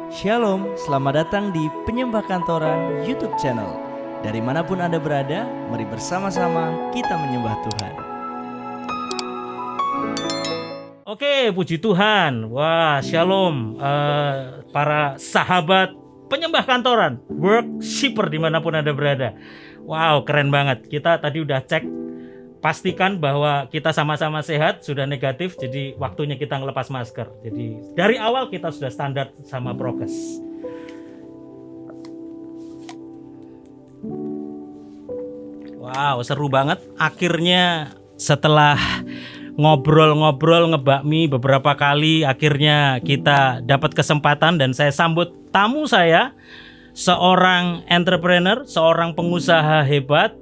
Shalom, selamat datang di Penyembah Kantoran YouTube channel. Dari manapun Anda berada, mari bersama-sama kita menyembah Tuhan. Oke, puji Tuhan. Wah, shalom para sahabat penyembah kantoran, worshipper dimanapun Anda berada. Wow, keren banget. Kita tadi udah cek, pastikan bahwa kita sama-sama sehat, sudah negatif, jadi waktunya kita ngelepas masker. Jadi dari awal kita sudah standar sama prokes. Wow, seru banget. Akhirnya setelah ngobrol-ngobrol ngebakmi beberapa kali, akhirnya kita dapat kesempatan dan saya sambut tamu saya, seorang entrepreneur, seorang pengusaha hebat,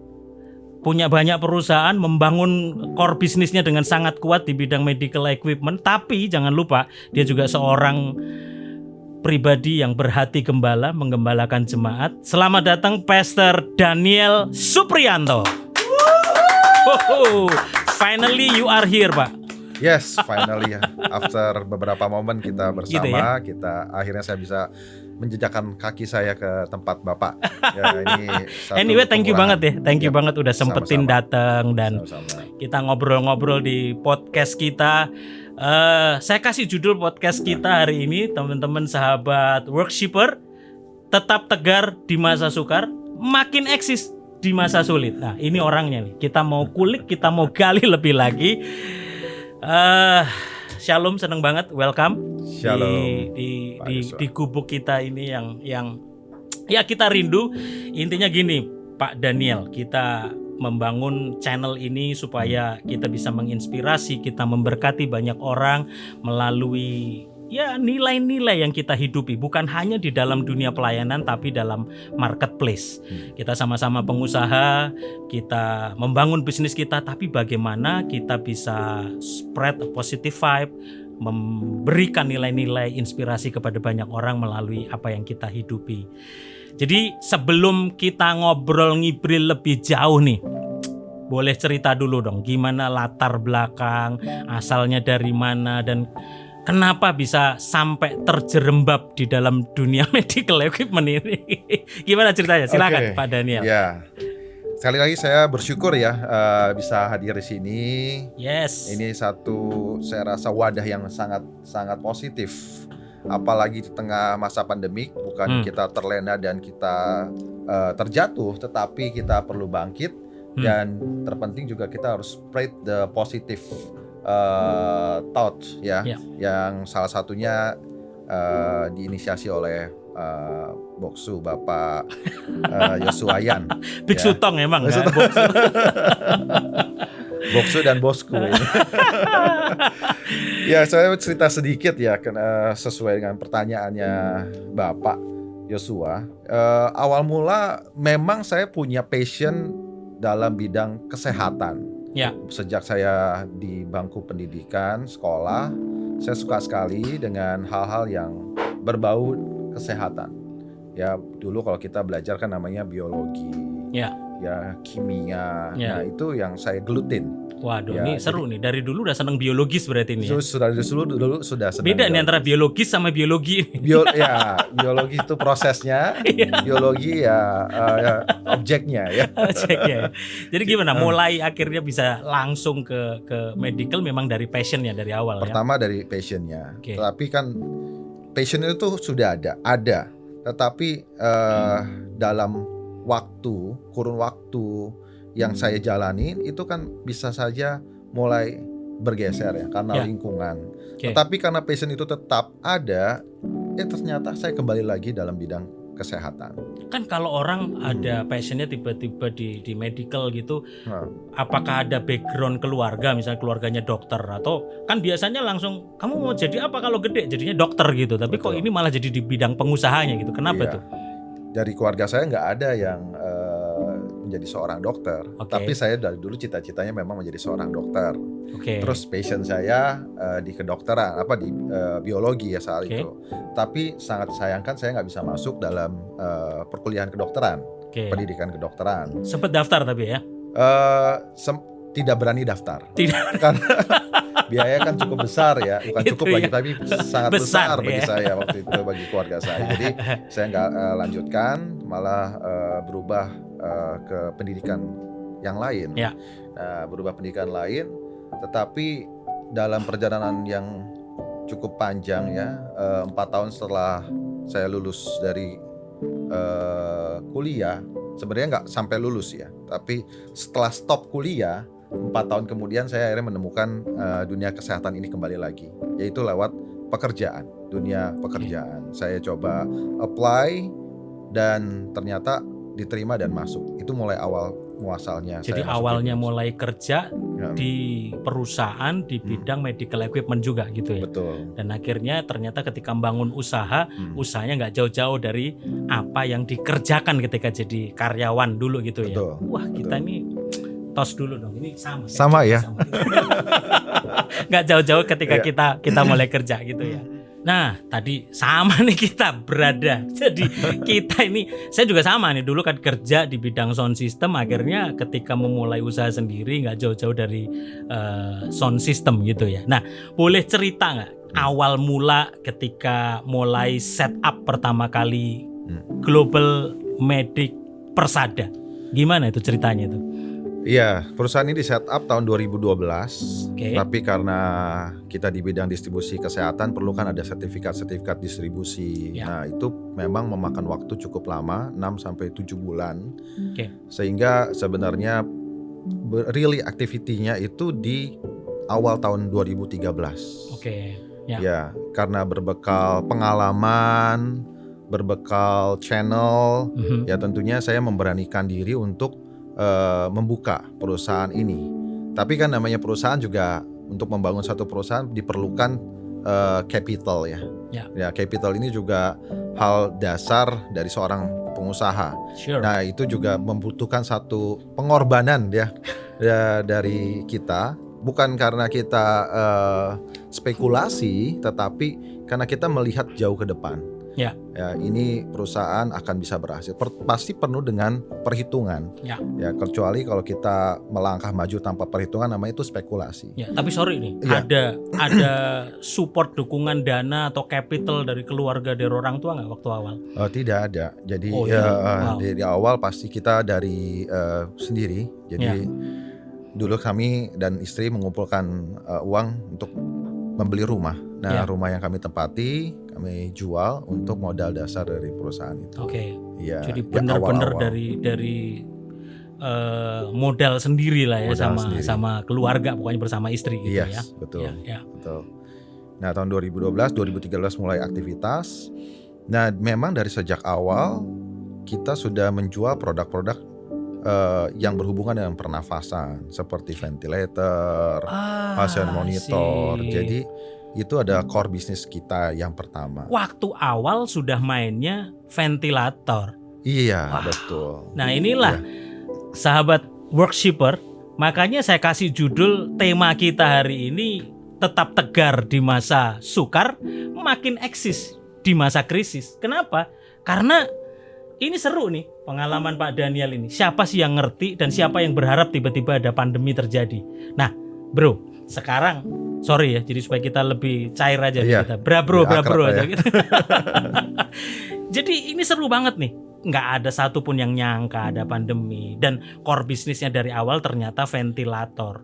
punya banyak perusahaan, membangun core bisnisnya dengan sangat kuat di bidang medical equipment. Tapi jangan lupa dia juga seorang pribadi yang berhati gembala, menggembalakan jemaat. Selamat datang Pastor Daniel Supriyanto. Finally you are here, Pak. Yes, finally. After beberapa momen kita bersama, Gitu ya? kita akhirnya saya bisa menjejakkan kaki saya ke tempat Bapak. Ya, ini satu Anyway, thank you banget ya. Thank you Yap, banget udah sempetin sama-sama. datang dan Sama-sama. kita ngobrol-ngobrol di podcast kita. Saya kasih judul podcast kita hari ini, teman-teman sahabat worshipper, tetap tegar di masa sukar, makin eksis di masa sulit. Nah, ini orangnya nih. Kita mau kulik, kita mau gali lebih lagi. Shalom, seneng banget, welcome. Shalom, Pak di Yosua. gubuk kita ini yang ya kita rindu. Intinya gini, Pak Daniel, kita membangun channel ini supaya kita bisa menginspirasi, kita memberkati banyak orang melalui ya nilai-nilai yang kita hidupi, bukan hanya di dalam dunia pelayanan tapi dalam marketplace. Kita sama-sama pengusaha, kita membangun bisnis kita, tapi bagaimana kita bisa spread a positive vibe, memberikan nilai-nilai inspirasi kepada banyak orang melalui apa yang kita hidupi. Jadi sebelum kita ngobrol-ngibril lebih jauh nih, boleh cerita dulu dong gimana latar belakang, asalnya dari mana, dan kenapa bisa sampai terjerembab di dalam dunia medical equipment ini. Gimana ceritanya? Silakan Oke. Pak Daniel. Ya, sekali lagi saya bersyukur ya bisa hadir di sini. Yes. Ini satu saya rasa wadah yang sangat positif. Apalagi di tengah masa pandemik, bukan kita terlena dan kita terjatuh, tetapi kita perlu bangkit dan terpenting juga kita harus spread the positive thought ya, yang salah satunya diinisiasi oleh Boksu Bapak Yosuayan. Big ya. Sutong emang kan? Boksu dan bosku ini. Ya, saya cerita sedikit ya, sesuai dengan pertanyaannya Bapak Yosua. Awal mula memang saya punya passion dalam bidang kesehatan. Ya. Sejak saya di bangku pendidikan, sekolah, saya suka sekali dengan hal-hal yang berbau kesehatan. Ya, dulu kalau kita belajar kan namanya biologi. Ya, kimia. Ya. Nah, itu yang saya gelutin. Waduh, Ya, ini seru nih. Dari dulu udah seneng biologis berarti ini ya. Dulu sudah senang. Beda nih antara biologis sama biologi. Biologi itu prosesnya, biologi ya objeknya ya. Ceknya. Jadi gimana? Mulai akhirnya bisa langsung ke medical memang dari passionnya dari awal ya. Pertama dari passionnya. Oke. Tetapi kan passion itu sudah ada. Tetapi dalam kurun waktu yang saya jalanin itu kan bisa saja mulai bergeser ya karena lingkungan. Oke. Tetapi karena passion itu tetap ada, ternyata saya kembali lagi dalam bidang kesehatan. Kan kalau orang ada passionnya tiba-tiba di medical gitu, apakah ada background keluarga, misalnya keluarganya dokter, atau kan biasanya langsung kamu mau jadi apa kalau gede, jadinya dokter gitu. Tapi kok ini malah jadi di bidang pengusahanya gitu. Kenapa Iya. tuh? Dari keluarga saya nggak ada yang menjadi seorang dokter, Oke. tapi saya dari dulu cita-citanya memang menjadi seorang dokter. Oke. Terus passion saya di kedokteran, di biologi ya saat Oke. itu. Tapi sangat sayangkan saya nggak bisa masuk dalam perkuliahan kedokteran, Oke. pendidikan kedokteran. Sempet daftar tapi ya. Tidak berani daftar. Tidak. Karena biaya kan cukup besar ya, bukan Itu cukup ya. lagi tapi sangat Besar, besar bagi ya. saya waktu itu, bagi keluarga saya. Jadi saya nggak lanjutkan, malah berubah ke pendidikan yang lain. Ya. Berubah pendidikan lain, tetapi dalam perjalanan yang cukup panjang ya, 4 tahun setelah saya lulus dari kuliah, sebenarnya nggak sampai lulus ya, tapi setelah stop kuliah 4 tahun kemudian saya akhirnya menemukan dunia kesehatan ini kembali lagi, yaitu lewat pekerjaan, dunia pekerjaan. Saya coba apply dan ternyata diterima dan masuk. Itu mulai awal muasalnya. Jadi saya masuk awalnya di mulai kerja Ya, di perusahaan di bidang medical equipment juga gitu ya. betul. Dan akhirnya ternyata ketika membangun usaha, usahanya nggak jauh-jauh dari apa yang dikerjakan ketika jadi karyawan dulu gitu ya. Betul, Wah, kita betul. ini tos dulu dong. Ini sama. Sama ya. Sama. Nggak jauh-jauh ketika Iya. kita mulai kerja gitu ya. Nah, tadi sama nih kita berada. Jadi kita ini, saya juga sama nih, dulu kan kerja di bidang sound system, akhirnya ketika memulai usaha sendiri nggak jauh-jauh dari sound system gitu ya. Nah, boleh cerita nggak awal mula ketika mulai setup pertama kali Global Medic Persada? Gimana itu ceritanya itu? Iya, perusahaan ini di setup tahun 2012. Oke. Tapi karena kita di bidang distribusi kesehatan perlu kan ada sertifikat distribusi. Ya. Nah, itu memang memakan waktu cukup lama, 6 sampai 7 bulan. Oke. Sehingga sebenarnya really activity-nya itu di awal tahun 2013. Oke. Ya. Ya, karena berbekal pengalaman, berbekal channel, Mhm. ya tentunya saya memberanikan diri untuk membuka perusahaan ini. Tapi kan namanya perusahaan juga, untuk membangun satu perusahaan diperlukan capital ya. Ya, capital ini juga hal dasar dari seorang pengusaha. Sure. Nah, itu juga membutuhkan satu pengorbanan ya dari kita, bukan karena kita spekulasi, tetapi karena kita melihat jauh ke depan. Ya. Ya, ini perusahaan akan bisa berhasil. Pasti penuh dengan perhitungan. Ya. Ya, kecuali kalau kita melangkah maju tanpa perhitungan, namanya itu spekulasi. Ya, tapi sorry nih, Iya. ada support dukungan dana atau capital dari keluarga, dari orang tua nggak waktu awal? Tidak ada. Jadi Oh, iya. Wow. dari awal pasti kita dari sendiri. Jadi Ya. dulu kami dan istri mengumpulkan uang untuk membeli rumah. Nah, Ya. rumah yang kami tempati kami jual untuk modal dasar dari perusahaan itu. Oke. Iya. Jadi ya, benar-benar awal-awal. dari modal sendiri lah ya, Modal sendiri. sama keluarga, pokoknya bersama istri gitu ya. Yes, betul. Ya. Betul. Nah, tahun 2012, 2013 mulai aktivitas. Nah, memang dari sejak awal kita sudah menjual produk-produk yang berhubungan dengan pernafasan, seperti ventilator, pasien monitor. I see. Jadi itu ada core bisnis kita yang pertama. Waktu awal sudah mainnya ventilator. Iya, Wah. betul. Nah, inilah sahabat workshipper, makanya saya kasih judul tema kita hari ini, tetap tegar di masa sukar, makin eksis di masa krisis. Kenapa? Karena ini seru nih pengalaman Pak Daniel ini. Siapa sih yang ngerti dan siapa yang berharap tiba-tiba ada pandemi terjadi? Nah, bro, sekarang sorry ya, jadi supaya kita lebih cair aja nih Iya. kita. Bra bro Akrab aja ya. gitu. Jadi ini seru banget nih. Nggak ada satupun yang nyangka ada pandemi, dan core bisnisnya dari awal ternyata ventilator.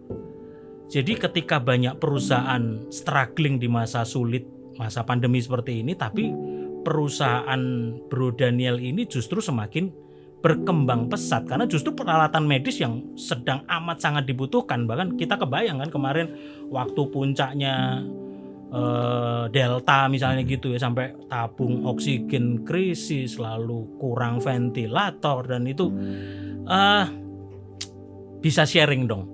Jadi ketika banyak perusahaan struggling di masa sulit, masa pandemi seperti ini, tapi perusahaan Bro Daniel ini justru semakin berkembang pesat karena justru peralatan medis yang sedang amat sangat dibutuhkan. Bahkan kita kebayang kan kemarin waktu puncaknya Delta misalnya gitu ya, sampai tabung oksigen krisis, lalu kurang ventilator, dan itu bisa sharing dong.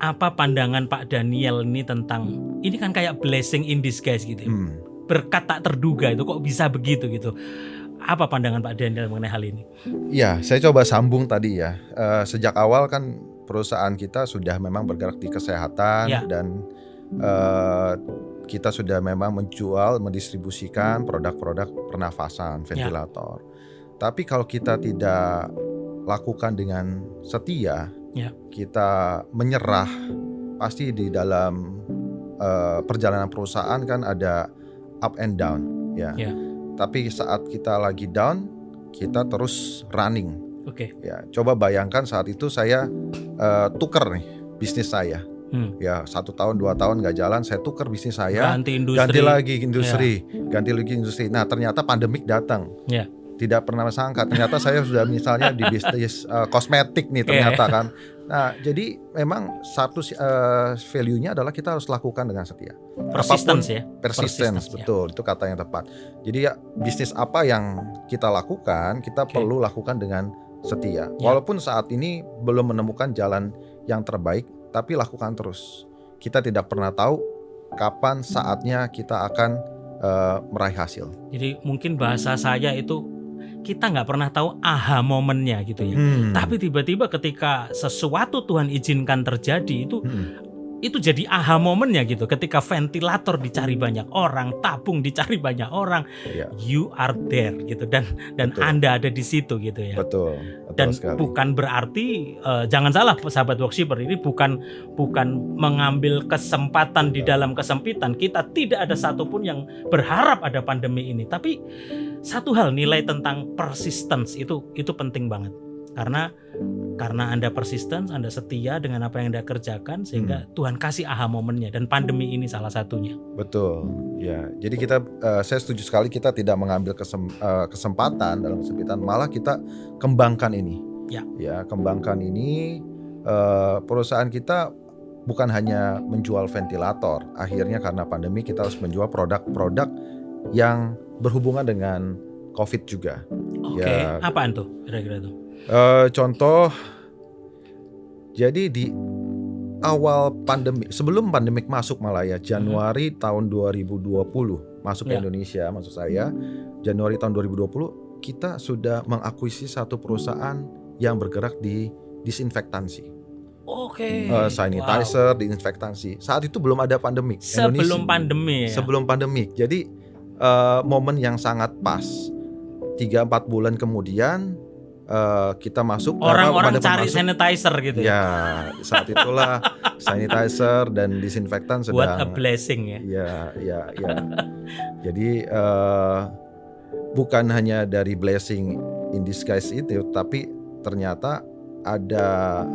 Apa pandangan Pak Daniel ini tentang ini, kan kayak blessing in disguise gitu ya. Berkat tak terduga itu kok bisa begitu gitu. Apa pandangan Pak Daniel mengenai hal ini? Ya, saya coba sambung tadi ya. Sejak awal kan perusahaan kita sudah memang bergerak di kesehatan, Ya. dan kita sudah memang menjual, mendistribusikan produk-produk pernafasan, ventilator. Tapi kalau kita tidak lakukan dengan setia, Ya. kita menyerah pasti di dalam perjalanan perusahaan kan ada up and down ya. Ya. Tapi saat kita lagi down, kita terus running. Oke. Ya, coba bayangkan saat itu saya tuker nih bisnis saya. Ya 1 tahun 2 tahun nggak jalan, saya tuker bisnis saya, ganti lagi industri. Nah ternyata pandemik datang. Ya. Tidak pernah sangka ternyata saya sudah misalnya di bisnis kosmetik nih ternyata kan. Nah jadi memang satu value-nya adalah kita harus lakukan dengan setia. Persistence ya. Persistence, betul, itu kata yang tepat. Jadi ya bisnis apa yang kita lakukan, kita perlu lakukan dengan setia. Walaupun saat ini belum menemukan jalan yang terbaik, tapi lakukan terus. Kita tidak pernah tahu kapan saatnya kita akan meraih hasil. Jadi mungkin bahasa saya itu kita nggak pernah tahu aha momennya gitu ya. Tapi tiba-tiba ketika sesuatu Tuhan izinkan terjadi itu jadi aha momennya gitu. Ketika ventilator dicari banyak orang, tabung dicari banyak orang, you are there gitu dan betul. Anda ada di situ gitu ya. Betul Dan sekali. Bukan berarti jangan salah sahabat worshipper, ini bukan mengambil kesempatan di dalam kesempitan. Kita tidak ada satupun yang berharap ada pandemi ini. Tapi satu hal, nilai tentang persistence itu penting banget. Karena Anda persisten, Anda setia dengan apa yang Anda kerjakan sehingga Tuhan kasih aha momennya, dan pandemi ini salah satunya. Betul. Ya, jadi saya setuju sekali kita tidak mengambil kesempatan dalam kesempitan, malah kita kembangkan ini. Ya, kembangkan ini. Perusahaan kita bukan hanya menjual ventilator. Akhirnya karena pandemi kita harus menjual produk-produk yang berhubungan dengan COVID juga. Oke, apaan tuh kira-kira tuh? Contoh, jadi di awal pandemi, sebelum pandemik masuk malah ya, Januari tahun 2020 masuk ke Indonesia, maksud saya Januari tahun 2020 kita sudah mengakuisisi satu perusahaan yang bergerak di disinfektansi. Sanitizer, disinfektansi. Saat itu belum ada pandemik. Sebelum pandemi. Sebelum pandemik. Jadi momen yang sangat pas. 3-4 bulan kemudian kita masuk, orang-orang cari sanitizer gitu ya. Saat itulah sanitizer dan disinfektan sedang. What a blessing ya. Ya. Jadi bukan hanya dari blessing in disguise itu, tapi ternyata ada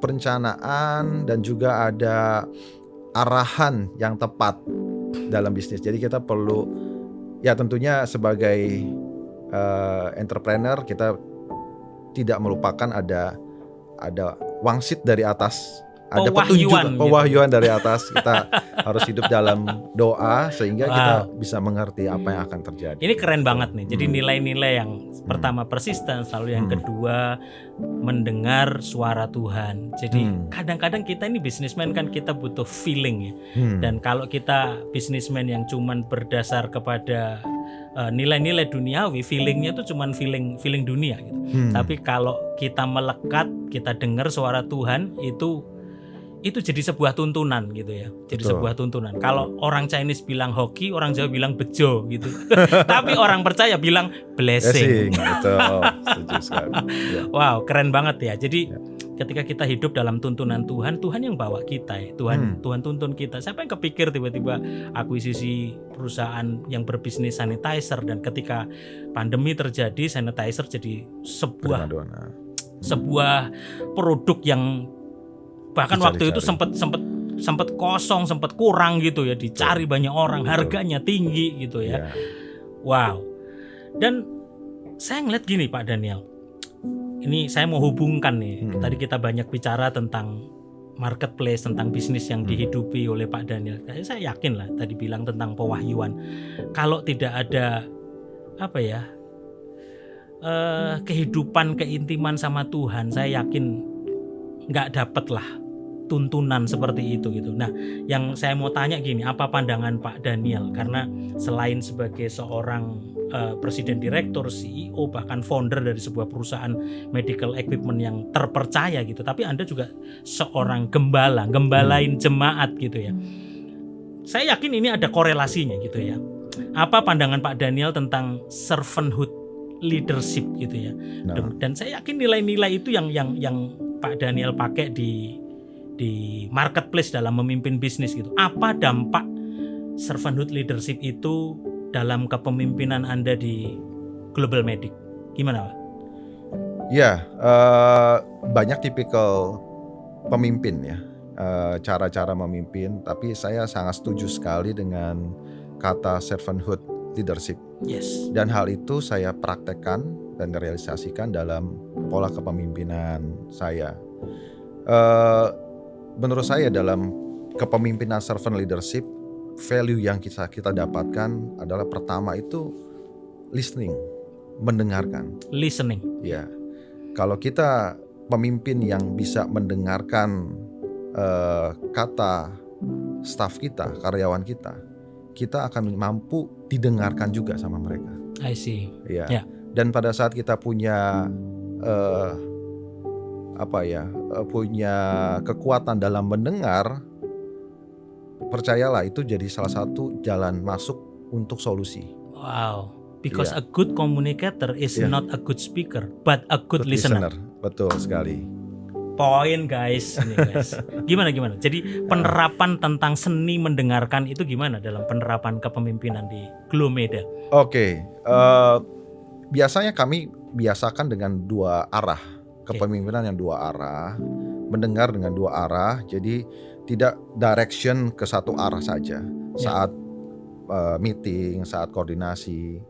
perencanaan dan juga ada arahan yang tepat dalam bisnis. Jadi kita perlu, ya tentunya sebagai entrepreneur kita tidak melupakan ada wangsit dari atas, ada petunjuk, pewahyuan dari atas. Kita harus hidup dalam doa sehingga kita bisa mengerti apa yang akan terjadi. Ini keren banget nih. Jadi nilai-nilai yang pertama persisten, lalu yang kedua mendengar suara Tuhan. Jadi kadang-kadang kita ini bisnismen kan kita butuh feeling ya. Dan kalau kita bisnismen yang cuman berdasar kepada nilai-nilai duniawi, feelingnya itu cuman feeling dunia gitu. Tapi kalau kita melekat, kita dengar suara Tuhan, itu jadi sebuah tuntunan gitu ya. Jadi sebuah tuntunan. Kalau orang Chinese bilang hoki, orang Jawa bilang bejo gitu. Tapi orang percaya bilang blessing. Betul. Setuju sekali. Ya. Wow, keren banget ya. Jadi ketika kita hidup dalam tuntunan Tuhan, Tuhan yang bawa kita ya. Tuhan tuntun kita. Siapa yang kepikir tiba-tiba akuisisi perusahaan yang berbisnis sanitizer, dan ketika pandemi terjadi, sanitizer jadi sebuah produk yang bahkan waktu itu sempat kosong, sempat kurang gitu ya, dicari banyak orang, harganya tinggi gitu ya. Wow. Dan saya ngeliat gini Pak Daniel, ini saya mau hubungkan nih. Tadi kita banyak bicara tentang marketplace, tentang bisnis yang dihidupi oleh Pak Daniel. Saya yakin lah tadi bilang tentang pewahyuan. Kalau tidak ada kehidupan, keintiman sama Tuhan, saya yakin nggak dapet lah tuntunan seperti itu gitu. Nah, yang saya mau tanya gini, apa pandangan Pak Daniel? Karena selain sebagai seorang presiden direktur, CEO, bahkan founder dari sebuah perusahaan medical equipment yang terpercaya gitu, tapi Anda juga seorang gembalain jemaat gitu ya. Saya yakin ini ada korelasinya gitu ya. Apa pandangan Pak Daniel tentang servanthood leadership gitu ya. Nah, Dan saya yakin nilai-nilai itu yang Pak Daniel pakai di marketplace dalam memimpin bisnis gitu. Apa dampak servanthood leadership itu dalam kepemimpinan Anda di Global Medic? Gimana, Pak? ya, banyak tipikal pemimpin ya, cara-cara memimpin. Tapi saya sangat setuju sekali dengan kata servanthood leadership. Yes. Dan hal itu saya praktekkan dan realisasikan dalam pola kepemimpinan saya. Menurut saya dalam kepemimpinan servant leadership, value yang kita dapatkan adalah pertama itu listening, mendengarkan. Listening. Ya, kalau kita pemimpin yang bisa mendengarkan kata staf kita, karyawan kita akan mampu didengarkan juga sama mereka. I see. Ya. Ya. Dan pada saat kita punya punya kekuatan dalam mendengar, percayalah itu jadi salah satu jalan masuk untuk solusi. Wow. Because Yeah. a good communicator is Yeah. not a good speaker, but a good listener. Betul sekali. Poin guys, ini guys. Gimana? Jadi penerapan tentang seni mendengarkan itu gimana dalam penerapan kepemimpinan di Glomeda? Oke, biasanya kami biasakan dengan dua arah, kepemimpinan yang dua arah, mendengar dengan dua arah. Jadi tidak direction ke satu arah saja. Saat meeting, saat koordinasi,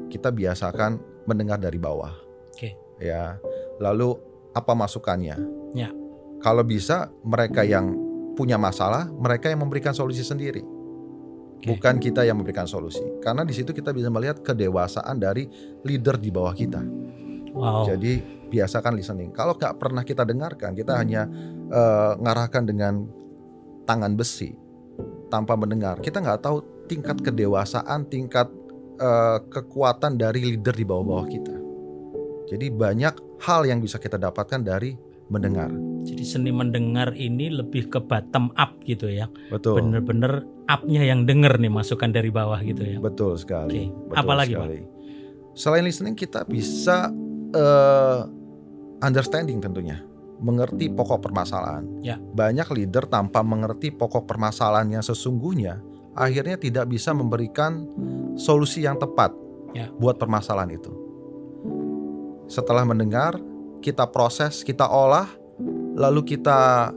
kita biasakan mendengar dari bawah. Oke. Ya, lalu apa masukannya? Ya. Kalau bisa mereka yang punya masalah, mereka yang memberikan solusi sendiri. Bukan kita yang memberikan solusi. Karena di situ kita bisa melihat kedewasaan dari leader di bawah kita. Wow. Jadi biasakan listening. Kalau nggak pernah kita dengarkan, kita hanya ngarahkan dengan tangan besi tanpa mendengar. Kita nggak tahu tingkat kedewasaan, tingkat kekuatan dari leader di bawah-bawah kita. Jadi banyak hal yang bisa kita dapatkan dari mendengar. Jadi seni mendengar ini lebih ke bottom up gitu ya. Betul. Bener-bener up-nya yang denger nih, masukan dari bawah gitu ya. Betul sekali. Oke. Betul Apalagi, sekali. Selain listening, kita bisa understanding tentunya, mengerti pokok permasalahan. Ya. Banyak leader tanpa mengerti pokok permasalahan yang sesungguhnya, akhirnya tidak bisa memberikan solusi yang tepat buat permasalahan itu. Setelah mendengar, kita proses, kita olah, lalu kita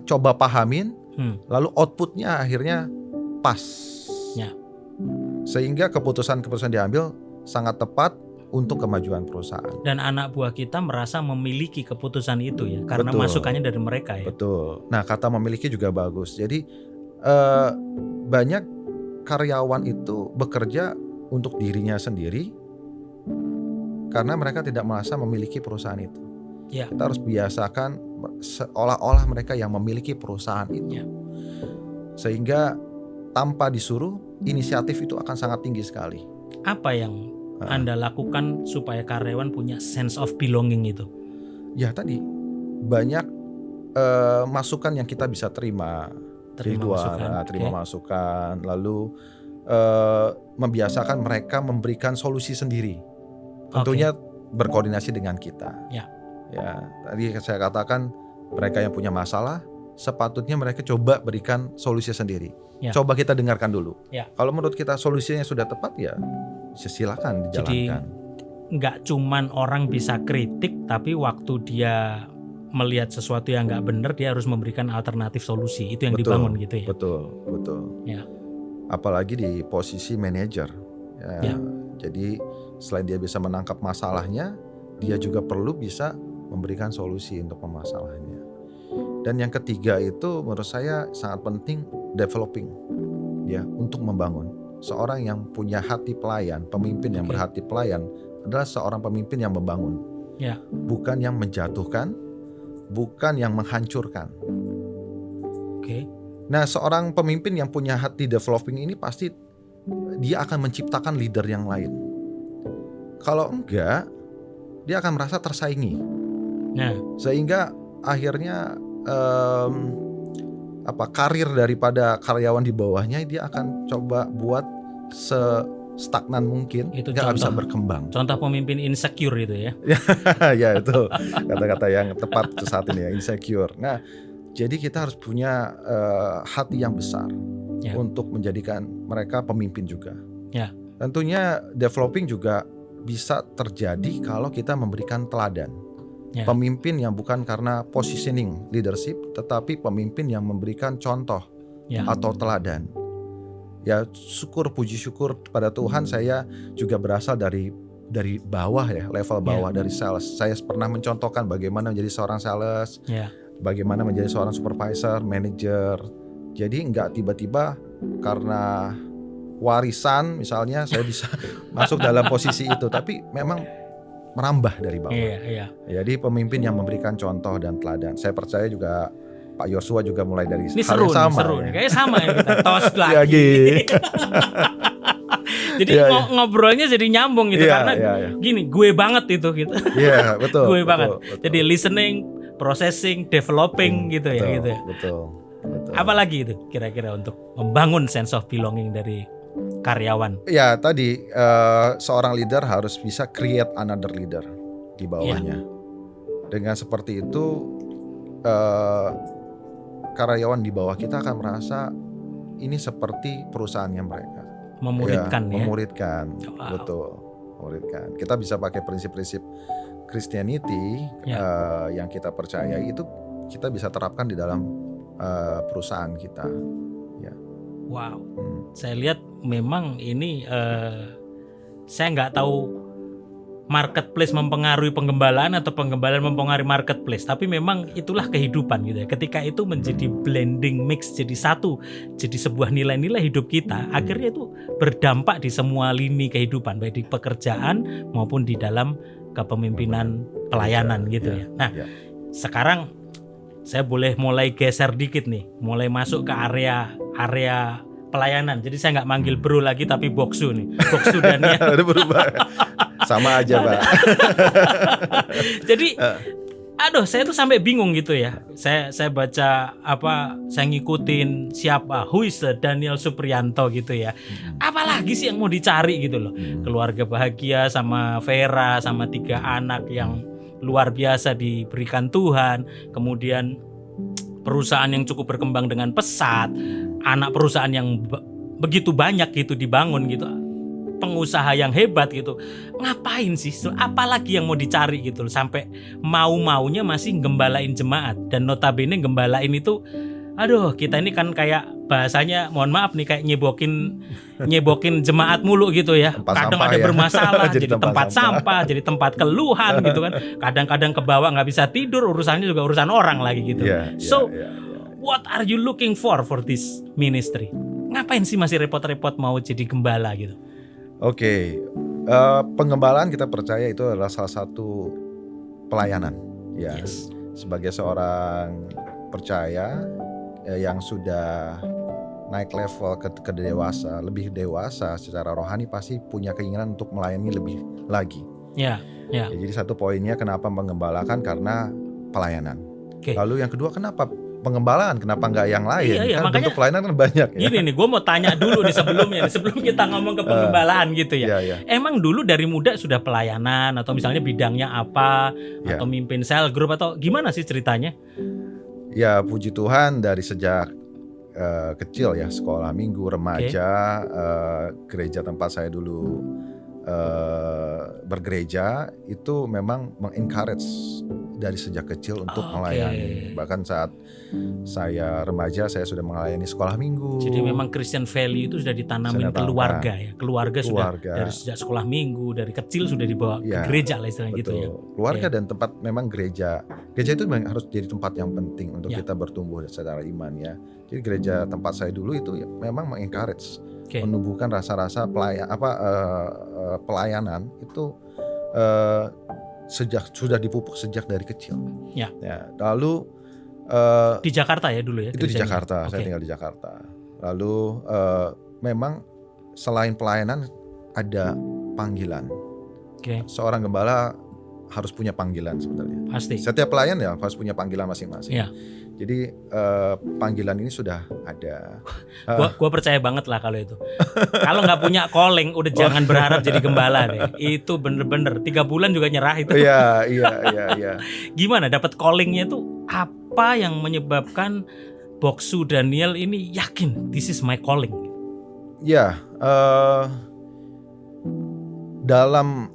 coba pahamin, lalu outputnya akhirnya pas. Ya. Sehingga keputusan-keputusan diambil sangat tepat untuk kemajuan perusahaan. Dan anak buah kita merasa memiliki keputusan itu ya, karena Betul. masukannya dari mereka ya. Betul. Nah, kata memiliki juga bagus. Jadi banyak karyawan itu bekerja untuk dirinya sendiri karena mereka tidak merasa memiliki perusahaan itu. Ya. Kita harus biasakan seolah-olah mereka yang memiliki perusahaan itu. Ya. Sehingga tanpa disuruh, inisiatif itu akan sangat tinggi sekali. Apa yang Anda lakukan supaya karyawan punya sense of belonging itu? Ya tadi banyak masukan yang kita bisa terima masukan, lalu membiasakan mereka memberikan solusi sendiri. Tentunya berkoordinasi dengan kita. Ya. Ya, tadi saya katakan mereka yang punya masalah sepatutnya mereka coba berikan solusi sendiri. Ya. Coba kita dengarkan dulu. Ya. Kalau menurut kita solusinya sudah tepat, ya silakan dijalankan. Jadi nggak cuman orang bisa kritik, tapi waktu dia melihat sesuatu yang nggak benar, dia harus memberikan alternatif solusi. Itu yang dibangun gitu ya. Betul. Ya. Apalagi di posisi manajer. Ya. Jadi selain dia bisa menangkap masalahnya, dia juga perlu bisa memberikan solusi untuk permasalahannya. Dan yang ketiga itu menurut saya sangat penting, developing, ya, untuk membangun. Seorang yang punya hati pelayan, pemimpin yang berhati pelayan adalah seorang pemimpin yang membangun, Ya. bukan yang menjatuhkan, bukan yang menghancurkan. Oke. Nah, seorang pemimpin yang punya hati developing ini pasti dia akan menciptakan leader yang lain. Kalau enggak, dia akan merasa tersaingi. Nah, Sehingga akhirnya karir daripada karyawan di bawahnya dia akan coba buat stagnan mungkin, Itu nggak bisa contoh. berkembang. Contoh pemimpin insecure itu ya. Ya itu kata-kata yang tepat saat ini ya, insecure. Nah, jadi kita harus punya hati yang besar Ya. untuk menjadikan mereka pemimpin juga. Ya. Tentunya developing juga bisa terjadi kalau kita memberikan teladan. Ya. Pemimpin yang bukan karena positioning leadership, tetapi pemimpin yang memberikan contoh Ya. atau teladan. Ya syukur, puji syukur pada Tuhan, saya juga berasal dari bawah ya, level bawah dari sales. Saya pernah mencontohkan bagaimana menjadi seorang sales, Ya. bagaimana menjadi seorang supervisor, manager. Jadi nggak tiba-tiba karena warisan misalnya saya bisa masuk dalam posisi itu, tapi memang merambah dari bawah. Iya. Jadi pemimpin yang memberikan contoh dan teladan. Saya percaya juga Pak Yosua juga mulai dari Ini hal seru yang sama. seru. Ya. Kayaknya sama ya kita tos lagi. Ya, gitu. Jadi Iya, ngobrolnya jadi nyambung gitu Iya, karena iya. gini, gue banget itu gitu. Iya, betul. Gue betul, banget. betul. Jadi listening, processing, developing gitu ya Betul, gitu. Betul. Apalagi itu kira-kira untuk membangun sense of belonging dari karyawan. Ya tadi seorang leader harus bisa create another leader di bawahnya. Dengan seperti itu karyawan di bawah kita akan merasa ini seperti perusahaannya mereka. Memuridkan ya. Memuridkan, Wow. betul. Memuridkan. Kita bisa pakai prinsip-prinsip Christianity yang kita percayai itu kita bisa terapkan di dalam perusahaan kita. Wow. Saya lihat memang ini saya nggak tahu marketplace mempengaruhi penggembalaan atau penggembalaan mempengaruhi marketplace, tapi memang itulah kehidupan gitu ya. Ketika itu menjadi blending mix jadi satu, jadi sebuah nilai-nilai hidup kita, akhirnya itu berdampak di semua lini kehidupan, baik di pekerjaan maupun di dalam kepemimpinan pelayanan gitu ya. Nah, sekarang saya boleh mulai geser dikit nih, mulai masuk ke area pelayanan. Jadi saya nggak manggil bro lagi tapi Boksu nih, Boksu Daniel. Udah berubah. Sama aja, Pak. Jadi saya tuh sampai bingung gitu ya. Saya baca saya ngikutin siapa, who is Daniel Suprianto gitu ya. Apalagi sih yang mau dicari gitu loh. Keluarga bahagia sama Vera sama 3 anak yang luar biasa diberikan Tuhan. Kemudian perusahaan yang cukup berkembang dengan pesat, anak perusahaan yang begitu banyak gitu dibangun gitu. Pengusaha yang hebat gitu. Ngapain sih? Apalagi yang mau dicari gitu loh. Sampai mau-maunya masih gembalain jemaat. Dan notabene gembalain itu, kita ini kan kayak bahasanya, mohon maaf nih, kayak nyebokin jemaat mulu gitu ya. Tempat Kadang sampah ada ya. bermasalah Jadi jadi tempat tempat sampah. sampah, jadi tempat keluhan gitu kan. Kadang-kadang ke bawah nggak bisa tidur, urusannya juga urusan orang lagi gitu. What are you looking for this ministry? Ngapain sih masih repot-repot mau jadi gembala gitu? Oke, penggembalaan kita percaya itu adalah salah satu pelayanan. Ya, Yes. sebagai seorang percaya yang sudah naik level ke dewasa, lebih dewasa secara rohani, pasti punya keinginan untuk melayani lebih lagi. Ya. Jadi satu poinnya kenapa menggembalakan, karena pelayanan. Oke. Lalu yang kedua, kenapa penggembalaan, kenapa nggak yang lain? Iya, Kan makanya bentuk pelayanan kan banyak ya. Gini nih, gue mau tanya dulu nih sebelumnya, sebelum kita ngomong ke penggembalaan gitu ya. Iya. Emang dulu dari muda sudah pelayanan atau misalnya bidangnya apa, atau mimpin sel group atau gimana sih ceritanya? Ya puji Tuhan dari sejak kecil ya, sekolah minggu, remaja, gereja tempat saya dulu bergereja itu memang mengencourage dari sejak kecil untuk melayani. Bahkan saat saya remaja saya sudah melayani sekolah minggu. Jadi memang Christian value itu sudah ditanamin keluarga ya. Keluarga sudah dari sejak sekolah minggu, dari kecil sudah dibawa ke gereja lah istilahnya gitu ya. Keluarga dan tempat memang gereja. Gereja itu memang harus jadi tempat yang penting untuk kita bertumbuh secara iman ya. Jadi gereja tempat saya dulu itu ya, memang mengencourage, menumbuhkan rasa-rasa pelayanan itu sudah dipupuk sejak dari kecil. Ya, lalu di Jakarta ya dulu ya. Itu di Jakarta, saya tinggal di Jakarta. Lalu memang selain pelayanan ada panggilan. Seorang gembala harus punya panggilan sebenarnya. Pasti. Setiap pelayan ya harus punya panggilan masing-masing. Jadi panggilan ini sudah ada. Gua percaya banget lah kalau itu. Kalau nggak punya calling, udah jangan berharap jadi gembala deh. Itu bener-bener 3 bulan juga nyerah itu. Iya. Gimana dapat callingnya itu? Apa yang menyebabkan Boksu Daniel ini yakin this is my calling? Ya, dalam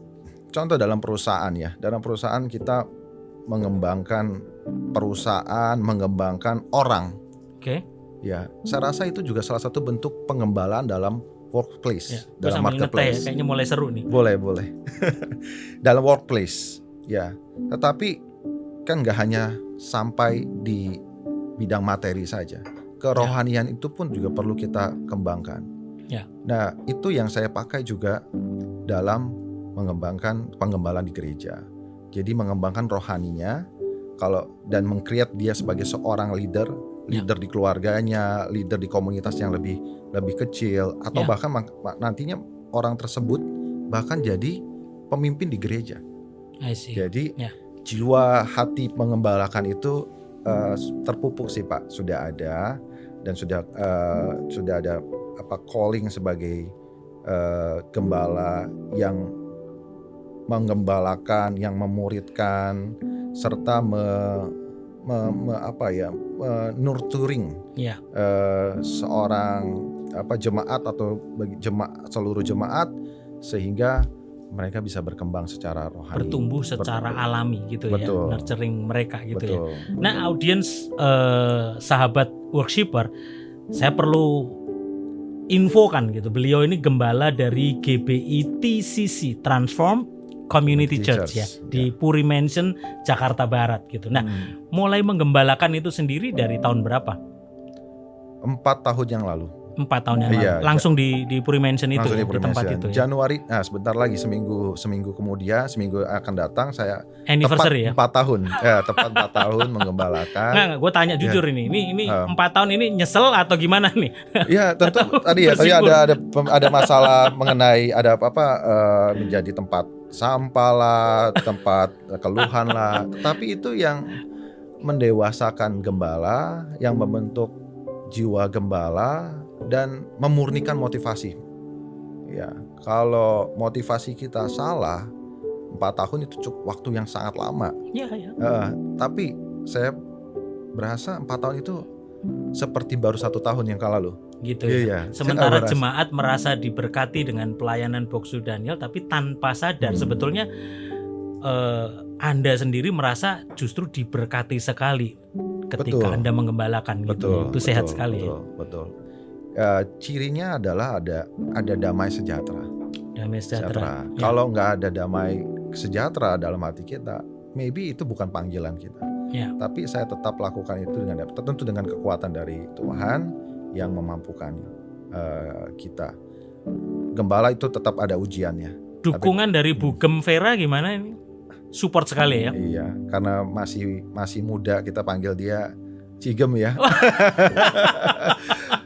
perusahaan ya, dalam perusahaan kita mengembangkan perusahaan, mengembangkan orang. Oke. Ya, saya rasa itu juga salah satu bentuk pengembalaan dalam workplace, Ya, dalam sambil ngeteh ya, marketplace. kayaknya mulai seru nih. Boleh. Dalam workplace, ya. Tetapi kan nggak hanya sampai di bidang materi saja. Kerohanian itu pun juga perlu kita kembangkan. Ya. Nah, itu yang saya pakai juga dalam mengembangkan penggembalaan di gereja. Jadi mengembangkan rohaninya, dan meng-create dia sebagai seorang leader di keluarganya, leader di komunitas yang lebih kecil, atau bahkan nantinya orang tersebut bahkan jadi pemimpin di gereja. I see. Jadi jiwa hati mengembalakan itu terpupuk sih Pak, sudah ada, dan sudah ada calling sebagai gembala yang menggembalakan, yang memuridkan, serta nurturing seorang jemaat atau seluruh jemaat, sehingga mereka bisa berkembang secara rohani, bertumbuh secara alami gitu. Betul. Ya, nurturing mereka gitu. Betul. Ya. Nah, audiens sahabat worshipper, saya perlu infokan gitu. Beliau ini gembala dari GBI TCC, Transform Community Church ya, di Puri Mansion, Jakarta Barat gitu. Nah, mulai menggembalakan itu sendiri dari tahun berapa? 4 tahun yang lalu. 4 tahun yang lalu. Langsung di Puri Mansion itu ya, di tempat itu ya. Januari, sebentar lagi seminggu kemudian, seminggu akan datang saya anniversary tepat 4 tahun. Tepat 4 tahun menggembalakan. Nggak, gue tanya jujur ini 4 tahun ini nyesel atau gimana nih? Ya, tentu tadi ada masalah mengenai menjadi tempat sampah lah, tempat keluhan lah. Tapi itu yang mendewasakan gembala, yang membentuk jiwa gembala dan memurnikan motivasi. Ya, kalau motivasi kita salah, 4 tahun itu cukup waktu yang sangat lama. Iya. Tapi saya berasa 4 tahun itu seperti baru 1 tahun yang lalu. Gitu ya. Sementara jemaat merasa diberkati dengan pelayanan Boksu Daniel, tapi tanpa sadar sebetulnya Anda sendiri merasa justru diberkati sekali ketika Anda menggembalakan gitu. Itu sehat sekali. Betul. Cirinya adalah ada damai sejahtera. Damai sejahtera. Ya. Kalau nggak ada damai sejahtera dalam hati kita, maybe itu bukan panggilan kita. Ya. Tapi saya tetap lakukan itu tentu dengan kekuatan dari Tuhan yang memampukan kita. Gembala itu tetap ada ujiannya. Dukungan dari Bugem Vera gimana ini? Support sekali ya? Iya, karena masih muda, kita panggil dia Cigem ya.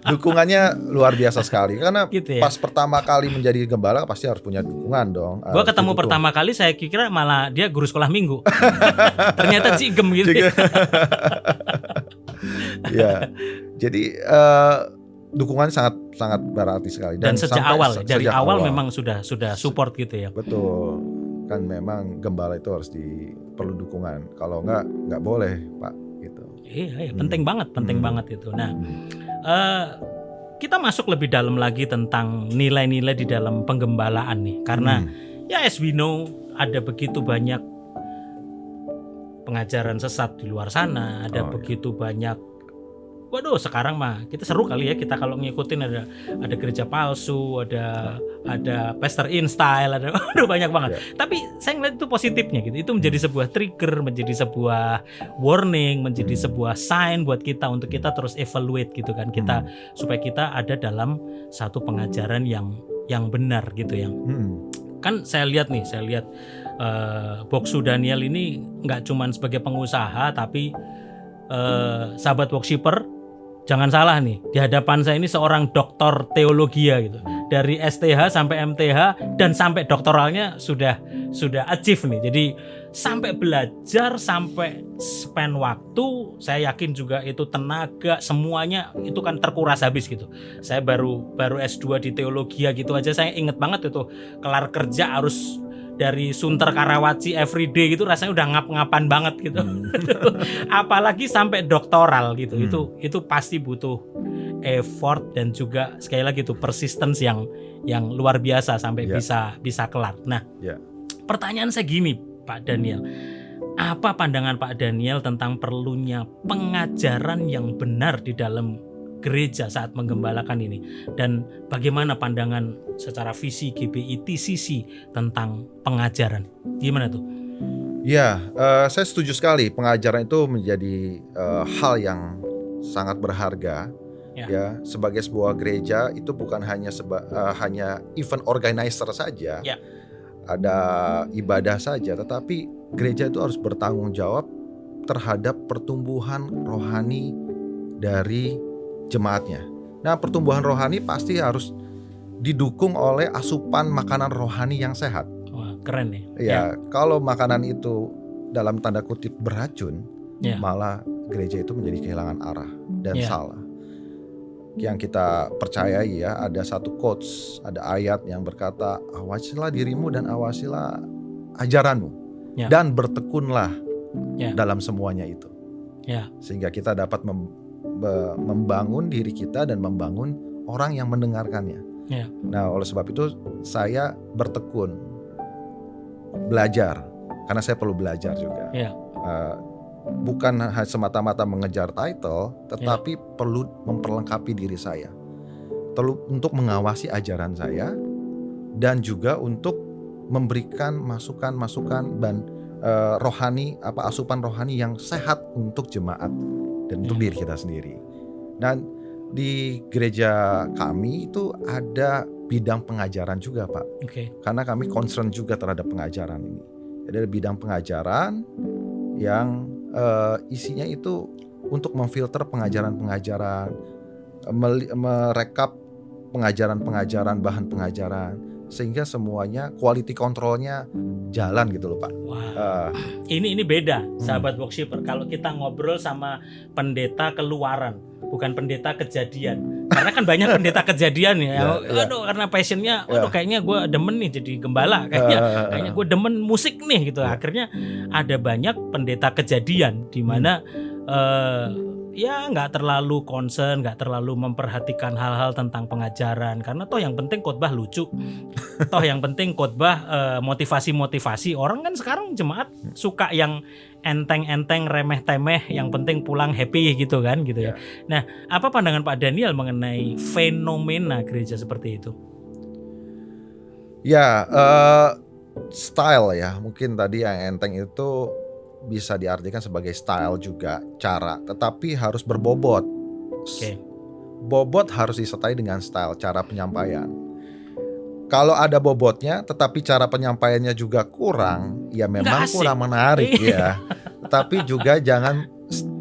Dukungannya luar biasa sekali, karena gitu ya? Pas pertama kali menjadi gembala pasti harus punya dukungan dong. Gua ketemu pertama kali saya kira malah dia guru sekolah minggu. Ternyata Cigem gitu. Ya, jadi dukungan sangat berarti sekali. Dan sejak awal memang sudah support gitu ya. Betul, kan memang gembala itu harus perlu dukungan. Kalau nggak boleh Pak gitu. Iya, penting banget itu. Nah, kita masuk lebih dalam lagi tentang nilai-nilai di dalam penggembalaan nih, karena ya as we know ada begitu banyak pengajaran sesat di luar sana, ada begitu banyak. Waduh, sekarang mah kita seru kali ya, kita kalau ngikutin ada gereja palsu, ada pastor in style, ada banyak banget. Tapi saya ngeliat itu positifnya gitu. Itu menjadi sebuah trigger, menjadi sebuah warning, menjadi sebuah sign buat kita untuk kita terus evaluate gitu kan. Supaya kita ada dalam satu pengajaran yang benar gitu yang. Kan saya lihat Boksu Daniel ini nggak cuman sebagai pengusaha, tapi sahabat worshipper, jangan salah nih, di hadapan saya ini seorang doktor teologi gitu. Dari STH sampai MTH dan sampai doktoralnya sudah achieve nih. Jadi sampai belajar, sampai spend waktu, saya yakin juga itu tenaga, semuanya itu kan terkuras habis gitu. Saya baru S2 di teologi gitu aja, saya inget banget itu kelar kerja harus dari Sunter Karawaci everyday gitu, rasanya udah ngap-ngapan banget gitu. Apalagi sampai doktoral gitu. Itu pasti butuh effort dan juga sekali lagi itu persistence yang luar biasa sampai bisa kelar. Nah, pertanyaan saya gini, Pak Daniel. Apa pandangan Pak Daniel tentang perlunya pengajaran yang benar di dalam gereja saat menggembalakan ini, dan bagaimana pandangan secara visi GBI TCC tentang pengajaran? Gimana tuh? Ya, saya setuju sekali. Pengajaran itu menjadi hal yang sangat berharga. Ya, sebagai sebuah gereja itu bukan hanya hanya event organizer saja, ada ibadah saja, tetapi gereja itu harus bertanggung jawab terhadap pertumbuhan rohani dari jemaatnya. Nah, pertumbuhan rohani pasti harus didukung oleh asupan makanan rohani yang sehat. Wah, keren ya. Ya, kalau makanan itu dalam tanda kutip beracun, malah gereja itu menjadi kehilangan arah dan salah. Yang kita percayai ya, ada satu quotes, ada ayat yang berkata, awasilah dirimu dan awasilah ajaranmu, dan bertekunlah dalam semuanya itu. Sehingga kita dapat membangun diri kita dan membangun orang yang mendengarkannya. Nah, oleh sebab itu saya bertekun belajar, karena saya perlu belajar juga. Bukan semata-mata mengejar title, tetapi perlu memperlengkapi diri saya, untuk mengawasi ajaran saya, dan juga untuk memberikan masukan-masukan dan rohani, asupan rohani yang sehat untuk jemaat dan untuk diri kita sendiri. Dan di gereja kami itu ada bidang pengajaran juga, Pak. Karena kami concern juga terhadap pengajaran ini. Jadi ada bidang pengajaran yang isinya itu untuk memfilter pengajaran-pengajaran, merekap pengajaran-pengajaran, bahan pengajaran, sehingga semuanya quality controlnya jalan gitu loh, Pak. Wah, ini beda, sahabat worshipper. Kalau kita ngobrol sama pendeta keluaran, bukan pendeta kejadian. Karena kan banyak pendeta kejadian ya. Aduh, karena passionnya, kayaknya gue demen nih jadi gembala, kayaknya gue demen musik nih gitu. Akhirnya ada banyak pendeta kejadian di mana ya nggak terlalu concern, nggak terlalu memperhatikan hal-hal tentang pengajaran, karena toh yang penting khotbah lucu, toh yang penting khotbah motivasi. Orang kan sekarang jemaat suka yang enteng-enteng, remeh-temeh, yang penting pulang happy gitu kan, gitu ya. Nah, apa pandangan Pak Daniel mengenai fenomena gereja seperti itu? Ya, style ya, mungkin tadi yang enteng itu bisa diartikan sebagai style juga, cara, tetapi harus berbobot. Bobot harus disertai dengan style, cara penyampaian. Kalau ada bobotnya tetapi cara penyampaiannya juga kurang, ya memang kurang menarik ya. Tapi juga jangan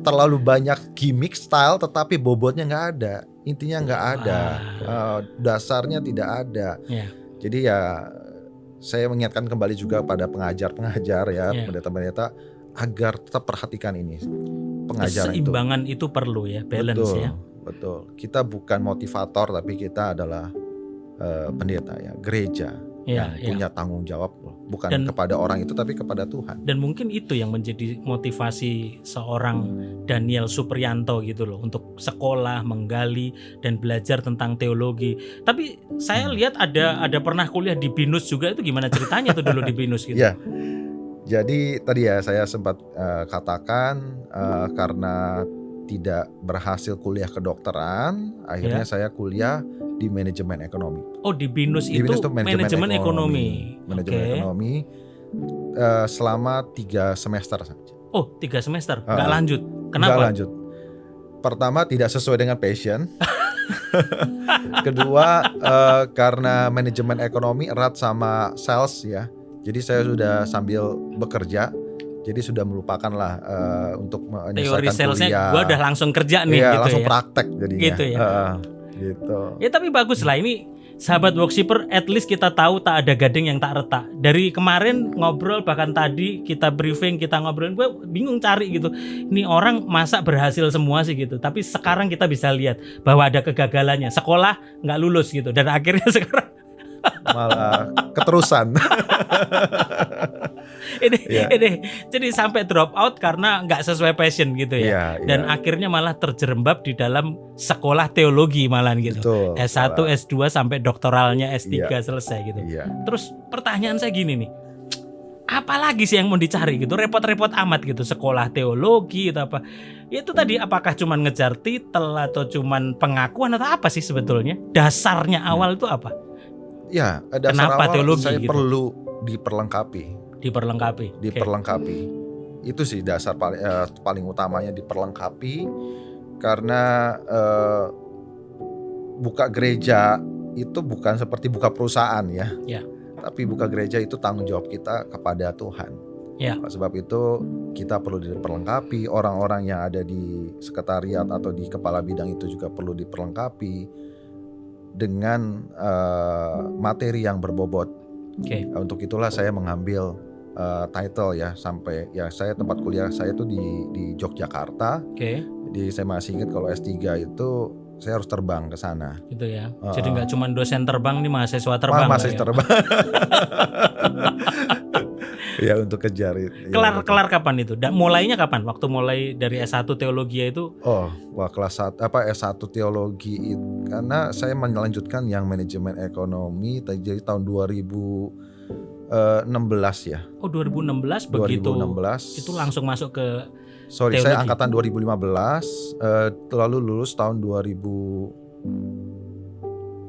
terlalu banyak gimmick style tetapi bobotnya nggak ada, intinya nggak ada, dasarnya tidak ada. Jadi ya saya mengingatkan kembali juga pada pengajar-pengajar ya, pendeta-pendeta, agar tetap perhatikan ini, pengajaran itu. Keseimbangan itu perlu ya, balance. Betul, ya. Betul. Kita bukan motivator, tapi kita adalah pendeta ya, gereja yang punya tanggung jawab, bukan kepada orang itu, tapi kepada Tuhan. Dan mungkin itu yang menjadi motivasi seorang Daniel Supriyanto gitu loh, untuk sekolah, menggali dan belajar tentang teologi. Tapi saya lihat ada pernah kuliah di BINUS juga, itu gimana ceritanya tuh dulu di BINUS gitu? Ya. Jadi tadi ya saya sempat katakan karena tidak berhasil kuliah kedokteran, akhirnya saya kuliah di manajemen ekonomi. Oh, di BINUS itu manajemen ekonomi. Manajemen ekonomi selama 3 semester saja. Oh, 3 semester? Nggak lanjut? Kenapa? Nggak lanjut. Pertama, tidak sesuai dengan passion. Kedua, karena manajemen ekonomi erat sama sales ya. Jadi saya sudah sambil bekerja, jadi sudah melupakanlah untuk menyelesaikan kuliah. Gue udah langsung kerja nih, ya, gitu langsung ya. praktek jadinya. Gitu ya. Gitu. Ya tapi bagus lah, ini sahabat workshipper, at least kita tahu tak ada gading yang tak retak. Dari kemarin ngobrol, bahkan tadi kita briefing, kita ngobrolin, gue bingung cari gitu. Ini orang masa berhasil semua sih gitu. Tapi sekarang kita bisa lihat bahwa ada kegagalannya. Sekolah nggak lulus gitu. Dan akhirnya sekarang Malah keterusan. ini, Iya. ini jadi sampai drop out karena nggak sesuai passion gitu ya. Iya, Dan iya. akhirnya malah terjerembab di dalam sekolah teologi malahan gitu. Betul. S1, S2 sampai doktoralnya S3 Iya. selesai gitu. Iya. Terus pertanyaan saya gini nih, apalagi sih yang mau dicari gitu, repot-repot amat gitu, sekolah teologi atau apa. Itu tadi apakah cuman ngejar titel atau cuman pengakuan atau apa sih sebetulnya? Dasarnya awal itu apa? Ya, dasar Kenapa awal teologi saya gitu? perlu diperlengkapi. Diperlengkapi. Oke. Diperlengkapi. Itu sih dasar paling utamanya, diperlengkapi. Karena buka gereja itu bukan seperti buka perusahaan ya. Ya. Tapi buka gereja itu tanggung jawab kita kepada Tuhan. Ya. Sebab itu kita perlu diperlengkapi. Orang-orang yang ada di sekretariat atau di kepala bidang itu juga perlu diperlengkapi dengan materi yang berbobot. Oke. Untuk itulah saya mengambil title ya, sampai ya saya tempat kuliah saya itu di Yogyakarta. Oke. Jadi saya masih ingat kalau S3 itu saya harus terbang ke sana. Gitu ya. Jadi nggak cuma dosen terbang nih, mahasiswa terbang. Wah, lah masih ya. terbang. Ya, untuk kejar itu. Kelar kapan itu? Dan mulainya kapan? Waktu mulai dari S1 teologi itu? Oh, wah, kelas 1 S1 teologi itu, karena saya melanjutkan yang manajemen ekonomi jadi tahun 2016 ya. Oh, 2016 begitu. 2016. Itu langsung masuk ke Sorry, teologi. saya angkatan 2015, lalu lulus tahun 2017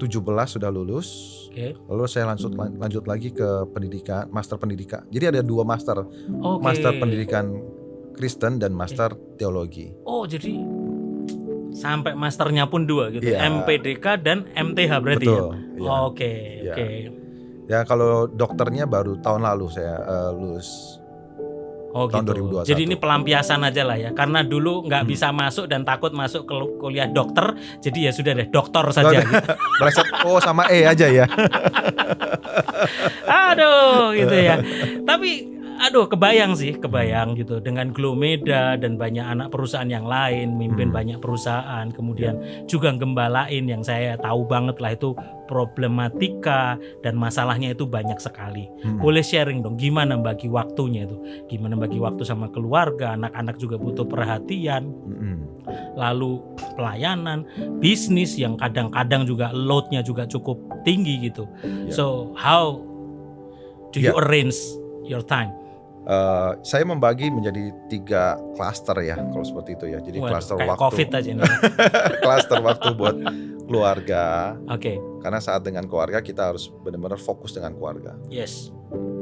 sudah lulus. Oke. Lalu saya lanjut lagi ke pendidikan, master pendidikan. Jadi ada 2 master, Oke. master pendidikan Kristen dan master teologi. Oh, jadi sampai masternya pun 2 gitu. Iya. MPDK dan MTH berarti Betul, ya. iya. Oke, Iya. oke. Ya, kalau dokternya baru tahun lalu saya lulus. Oh Tahun gitu. 2021. Jadi ini pelampiasan aja lah ya. Karena dulu nggak Hmm. bisa masuk dan takut masuk ke kuliah dokter. Jadi ya sudah deh, doktor saja. Gitu. Meleset O sama E aja ya. Aduh gitu ya. Tapi kebayang gitu dengan Glomeda dan banyak anak perusahaan yang lain, mimpin banyak perusahaan, kemudian juga gembalain yang saya tahu banget lah itu problematika dan masalahnya itu banyak sekali. Boleh sharing dong gimana bagi waktunya itu? Gimana bagi waktu sama keluarga, anak-anak juga butuh perhatian. Lalu pelayanan, bisnis yang kadang-kadang juga loadnya juga cukup tinggi gitu. Ya. So how do you arrange your time? Saya membagi menjadi 3 klaster ya, kalau seperti itu ya. Jadi Waduh, klaster kayak waktu, COVID aja ini. klaster waktu buat keluarga. Oke, Karena saat dengan keluarga kita harus benar-benar fokus dengan keluarga. yes,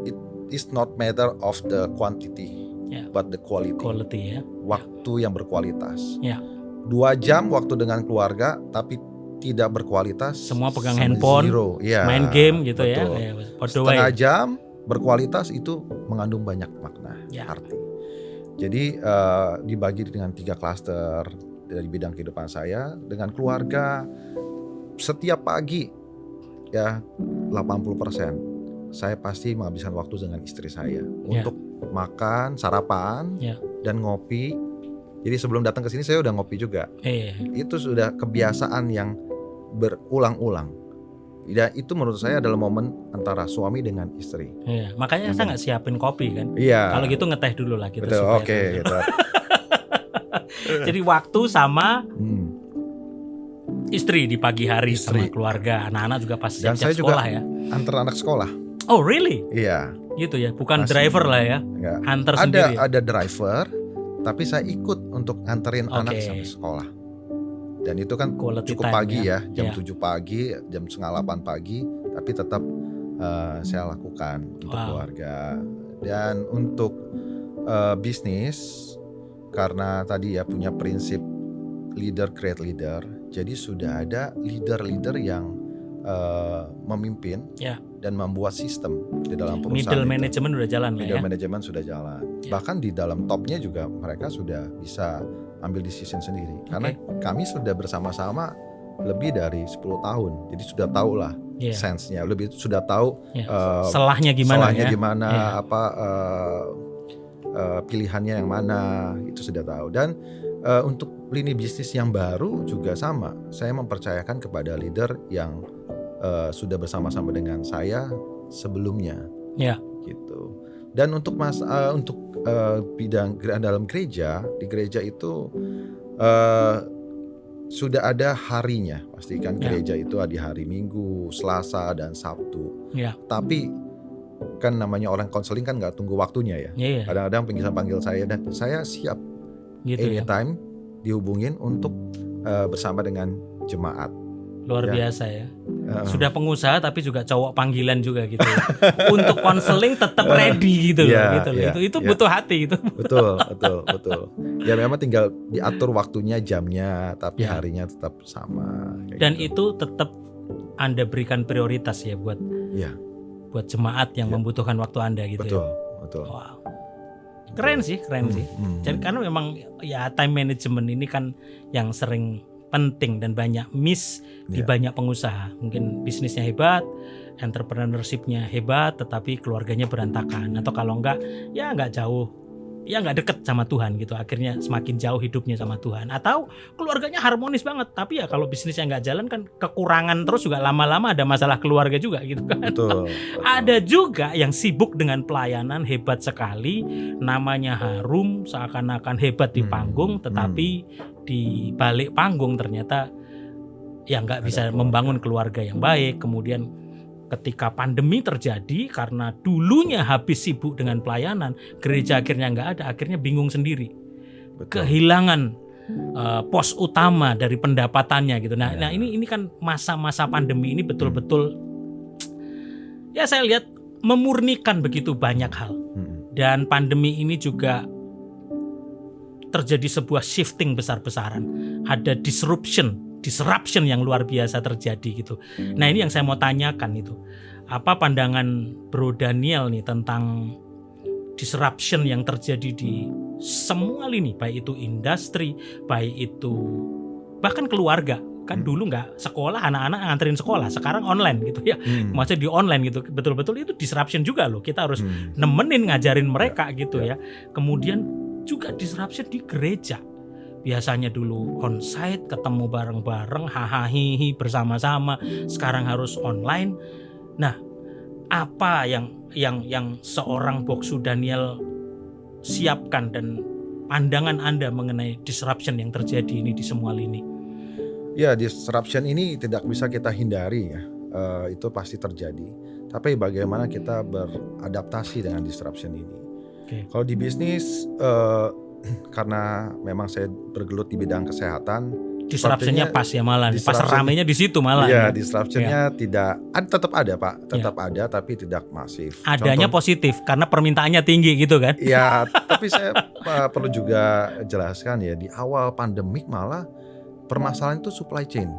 It is not matter of the quantity, Ya. but the quality. quality ya. Waktu yang berkualitas. Ya. 2 jam waktu dengan keluarga, tapi tidak berkualitas. Semua pegang sama handphone, zero. Ya, main game gitu betul. ya. By the way. Setengah jam berkualitas itu mengandung banyak makna, Ya. arti. Jadi dibagi dengan 3 klaster dari bidang kehidupan saya. Dengan keluarga setiap pagi ya 80% saya pasti menghabiskan waktu dengan istri saya untuk makan, sarapan, dan ngopi. Jadi sebelum datang ke sini saya udah ngopi juga. Itu sudah kebiasaan yang berulang-ulang. Ya, itu menurut saya adalah momen antara suami dengan istri. Iya, makanya saya nggak siapin kopi kan. Iya. Kalau gitu ngeteh dulu lah gitu. Betul, supaya oke, gitu. Jadi waktu sama istri di pagi hari Istri. sama keluarga, anak-anak juga pas Dan siap-siap saya juga sekolah ya. antar anak sekolah. Oh really? Iya. Gitu ya, bukan Masih. driver lah ya. Enggak. Antar sendiri. Ada driver, tapi saya ikut untuk anterin anak sampai sekolah. Dan itu kan Quality cukup time pagi ya, jam Iya. 7 pagi, jam 7:30 pagi, tapi tetap saya lakukan untuk keluarga. Dan untuk bisnis, karena tadi ya punya prinsip leader create leader, jadi sudah ada leader-leader yang memimpin Ya. dan membuat sistem di dalam perusahaan. Middle itu. management udah jalan lah Middle ya. management sudah jalan. Ya. Bahkan di dalam topnya juga mereka sudah bisa ambil decision sendiri. Karena kami sudah bersama-sama lebih dari 10 tahun. Jadi sudah tahu lah Iya. sense-nya, lebih sudah tahu Ya. Selahnya gimana salahnya ya? di mana, Iya. pilihannya yang mana, itu sudah tahu. Dan untuk lini bisnis yang baru juga sama. Saya mempercayakan kepada leader yang sudah bersama-sama dengan saya sebelumnya, Ya. gitu. Dan untuk bidang dalam gereja, di gereja itu sudah ada harinya. Pastikan Ya. gereja itu di hari Minggu, Selasa, dan Sabtu. Ya. Tapi kan namanya orang konseling kan nggak tunggu waktunya ya. Iya. Kadang-kadang panggil saya dan saya siap Gitu ya. anytime dihubungin untuk bersama dengan jemaat. Luar Ya. biasa ya. Sudah pengusaha tapi juga cowok panggilan juga gitu. Untuk konseling tetap ready gitu loh, Ya, gitu loh. ya, Itu ya. butuh hati itu. Betul. Ya memang tinggal diatur waktunya, jamnya, tapi Ya. harinya tetap sama. kayak Dan gitu. itu tetap Anda berikan prioritas ya buat Ya, jemaat yang Ya. membutuhkan waktu Anda gitu ya. betul. Wow. Keren sih. Jadi karena memang ya time management ini kan yang sering penting dan banyak miss di Ya. banyak pengusaha. Mungkin bisnisnya hebat, entrepreneurship-nya hebat, tetapi keluarganya berantakan. Atau kalau enggak, ya enggak jauh, ya enggak deket sama Tuhan gitu. Akhirnya semakin jauh hidupnya sama Tuhan. Atau keluarganya harmonis banget, tapi ya kalau bisnisnya enggak jalan kan kekurangan terus juga lama-lama ada masalah keluarga juga gitu kan. Betul. Ada juga yang sibuk dengan pelayanan hebat sekali, namanya harum, seakan-akan hebat di panggung, tetapi di balik panggung ternyata ya nggak bisa membangun keluarga yang baik. Kemudian ketika pandemi terjadi karena dulunya habis sibuk dengan pelayanan, gereja akhirnya nggak ada, akhirnya bingung sendiri, Betul. kehilangan pos utama dari pendapatannya gitu. Nah, Ya. ini kan masa-masa pandemi ini betul-betul ya saya lihat memurnikan begitu banyak hal. Dan pandemi ini juga terjadi sebuah shifting besar-besaran. Ada disruption yang luar biasa terjadi gitu. Nah, ini yang saya mau tanyakan itu. Apa pandangan Bro Daniel nih tentang disruption yang terjadi di semua lini, baik itu industri, baik itu bahkan keluarga. Kan dulu nggak sekolah, anak-anak nganterin sekolah, sekarang online gitu ya. Maksudnya di online gitu, betul-betul itu disruption juga loh. Kita harus nemenin, ngajarin mereka gitu ya. Kemudian juga disruption di gereja. Biasanya dulu onsite, ketemu bareng-bareng, hahaha bersama-sama. Sekarang harus online. Nah, apa yang seorang Boksu Daniel siapkan dan pandangan Anda mengenai disruption yang terjadi ini di semua lini? Ya, disruption ini tidak bisa kita hindari ya. Itu pasti terjadi. Tapi bagaimana kita beradaptasi dengan disruption ini? Oke. Kalau di bisnis, karena memang saya bergelut di bidang kesehatan, Disruptionnya pas ya malah, pasar disruption- ramenya di situ malah. ya ya. disruptionnya tetap ada Pak, tetap ada tapi tidak masif. Adanya Contoh- positif karena permintaannya tinggi gitu kan? Ya, tapi saya perlu juga jelaskan ya, di awal pandemik malah permasalahan itu supply chain.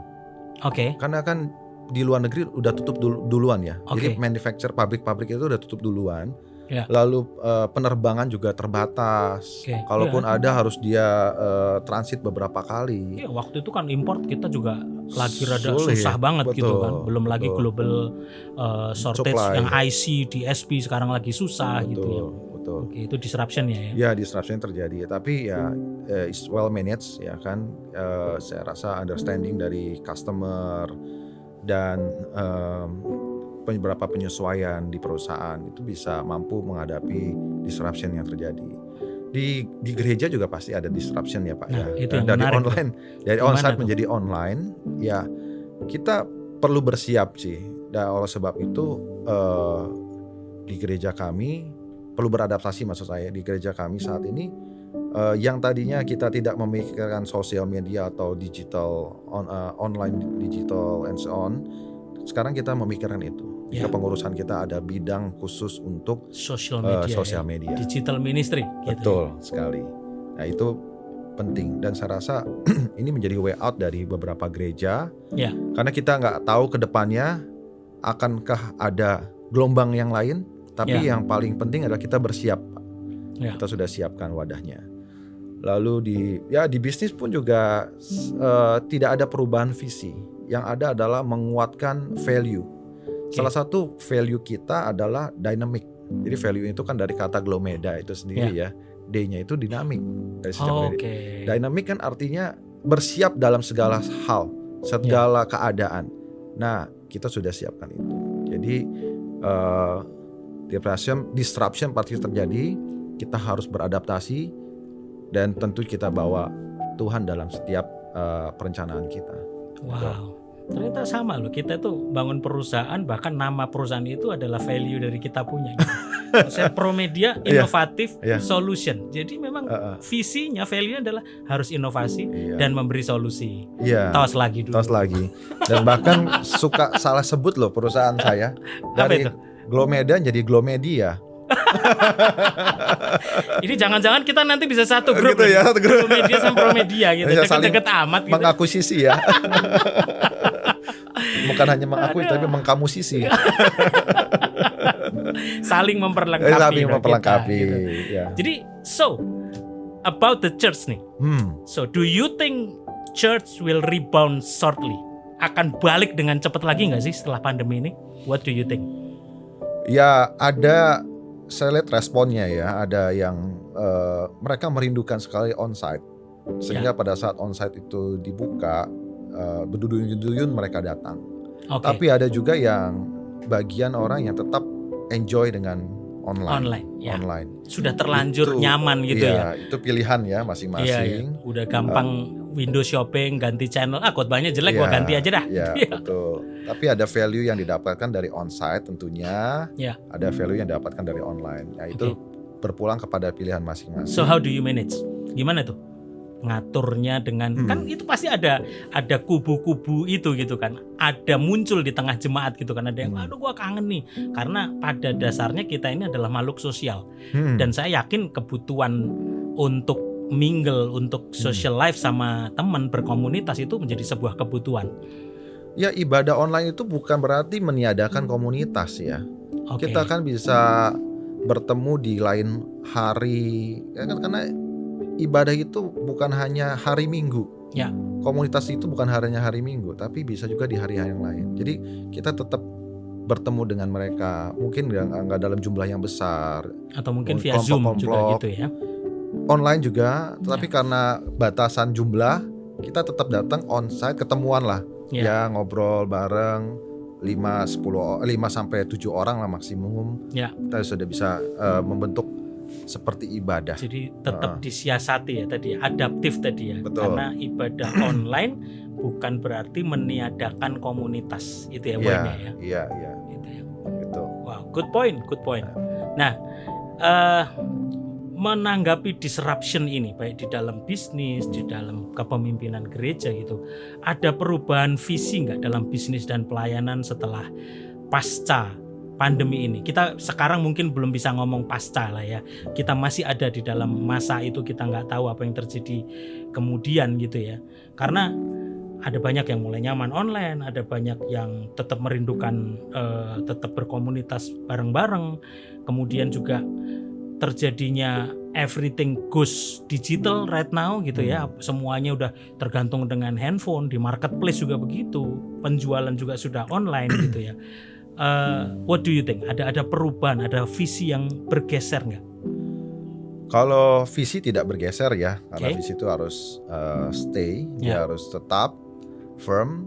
Oke. Karena kan di luar negeri udah tutup duluan ya. Oke. Jadi manufacture pabrik-pabrik itu udah tutup duluan. Ya. Lalu penerbangan juga terbatas. Oke. Kalaupun ada harus dia transit beberapa kali. Iya, waktu itu kan import kita juga lagi rada Sulit, susah banget gitu betul, kan. Belum lagi betul. global shortage Supply. yang IC, DSP sekarang lagi susah gitu ya. Betul. Oke, itu disruption ya. Ya, disruption terjadi. Tapi ya it's well managed ya kan. Saya rasa understanding dari customer dan beberapa penyesuaian di perusahaan itu bisa mampu menghadapi disruption yang terjadi. Di gereja juga pasti ada disruption ya Pak. Nah, ya. itu yang Dari menarik tuh. online, dari Gimana onsite tuh? menjadi online, ya kita perlu bersiap sih. Dan oleh sebab itu di gereja kami perlu beradaptasi, maksud saya di gereja kami saat ini yang tadinya kita tidak memikirkan sosial media atau digital online digital and so on, sekarang kita memikirkan itu. Ya. Kepengurusan kita ada bidang khusus untuk Social media. sosial ya. media. Digital ministry gitu. Betul sekali. Nah, itu penting dan saya rasa ini menjadi way out dari beberapa gereja. Ya. Karena kita nggak tahu ke depannya akankah ada gelombang yang lain, tapi Ya. yang paling penting adalah kita bersiap. Ya. Kita sudah siapkan wadahnya. Lalu di bisnis pun juga tidak ada perubahan visi. Yang ada adalah menguatkan value. Salah satu value kita adalah dynamic. Jadi value itu kan dari kata glomeda itu sendiri ya. D-nya itu dinamik. Dari sejak dynamic kan artinya bersiap dalam segala hal, segala keadaan. Nah, kita sudah siapkan itu. Jadi disruption pasti terjadi. Kita harus beradaptasi dan tentu kita bawa Tuhan dalam setiap perencanaan kita. Wow. Ternyata sama loh, kita tuh bangun perusahaan, bahkan nama perusahaan itu adalah value dari kita punya gitu. Saya Promedia inovatif solution. Jadi memang visinya, value adalah harus inovasi dan memberi solusi. Tos lagi dulu. Tos lagi. Dan bahkan suka salah sebut loh perusahaan saya. Dari Glomedan jadi Glomedia. Ini jangan-jangan kita nanti bisa satu grup gitu ya, satu grup. Glomedia sama Promedia gitu. Deket-deket amat gitu. Mengakuisisi ya. Bukan hanya mengakui tapi mengkamusisi. Saling memperlengkapi. Saling memperlengkapi. Gitu. Ya. Jadi about the church nih. So do you think church will rebound shortly? Akan balik dengan cepat lagi nggak sih setelah pandemi ini? What do you think? Ya saya lihat responnya ya. Ada yang mereka merindukan sekali onsite. Sehingga pada saat onsite itu dibuka, berduyun-duyun mereka datang. Tapi ada juga yang bagian orang yang tetap enjoy dengan online. Sudah terlanjur nyaman gitu ya. Itu pilihan ya masing-masing. Udah gampang window shopping, ganti channel. Khotbahnya jelek, gua ganti aja dah. Betul. Tapi ada value yang didapatkan dari onsite tentunya. Ada value yang didapatkan dari online. Nah, itu berpulang kepada pilihan masing-masing. So how do you manage? Gimana tuh? Ngaturnya dengan kan itu pasti ada kubu-kubu itu gitu kan, ada muncul di tengah jemaat gitu kan, ada yang aduh gua kangen nih, karena pada dasarnya kita ini adalah makhluk sosial dan saya yakin kebutuhan untuk mingle, untuk social life sama teman, berkomunitas itu menjadi sebuah kebutuhan. Ya, ibadah online itu bukan berarti meniadakan komunitas ya. Kita kan bisa bertemu di lain hari ya kan, karena ibadah itu bukan hanya hari Minggu. Komunitas itu bukan hanya hari Minggu, tapi bisa juga di hari-hari yang lain. Jadi kita tetap bertemu dengan mereka, mungkin nggak dalam jumlah yang besar, atau mungkin via Zoom juga gitu ya. Online juga, tetapi karena batasan jumlah, kita tetap datang onsite, ketemuan lah, ya ngobrol bareng 5 sampai 7 orang lah maksimum. Kita sudah bisa membentuk seperti ibadah. Jadi tetap disiasati ya tadi, adaptif tadi ya. Betul. Karena ibadah online bukan berarti meniadakan komunitas, itu ya poinnya ya. Iya. Gitu ya. Gitu. Wow, good point. Nah, menanggapi disruption ini baik di dalam bisnis, di dalam kepemimpinan gereja gitu, ada perubahan visi nggak dalam bisnis dan pelayanan setelah pasca pandemi ini? Kita sekarang mungkin belum bisa ngomong pasca lah ya. Kita masih ada di dalam masa itu, kita nggak tahu apa yang terjadi kemudian gitu ya. Karena ada banyak yang mulai nyaman online, ada banyak yang tetap merindukan tetap berkomunitas bareng-bareng. Kemudian juga terjadinya everything goes digital right now gitu ya. Semuanya udah tergantung dengan handphone, di marketplace juga begitu. Penjualan juga sudah online gitu ya. What do you think? Ada perubahan, ada visi yang bergeser nggak? Kalau visi tidak bergeser ya, karena visi itu harus stay, dia harus tetap firm,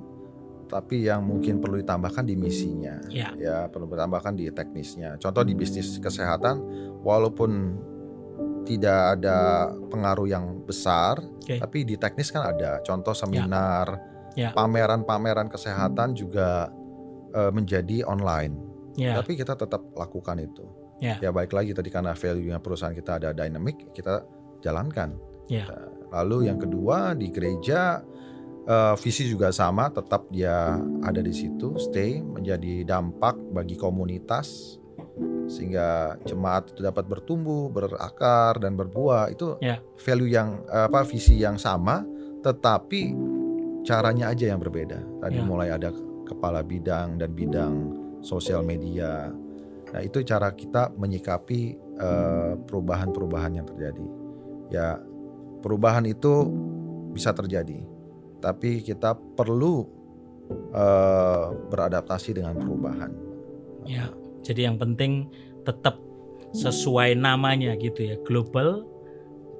tapi yang mungkin perlu ditambahkan di misinya, ya perlu ditambahkan di teknisnya. Contoh di bisnis kesehatan, walaupun tidak ada pengaruh yang besar, tapi di teknis kan ada. Contoh seminar, pameran-pameran kesehatan juga menjadi online, tapi kita tetap lakukan itu. Ya baik lagi tadi karena value-nya perusahaan kita ada dynamic, kita jalankan. Lalu yang kedua di gereja, visi juga sama, tetap dia ada di situ, stay, menjadi dampak bagi komunitas sehingga jemaat itu dapat bertumbuh, berakar dan berbuah. Itu value yang visi yang sama, tetapi caranya aja yang berbeda. Tadi mulai ada kepala bidang dan bidang sosial media. Nah, itu cara kita menyikapi perubahan-perubahan yang terjadi. Ya, perubahan itu bisa terjadi, tapi kita perlu beradaptasi dengan perubahan. Ya, jadi yang penting tetap sesuai namanya gitu ya, global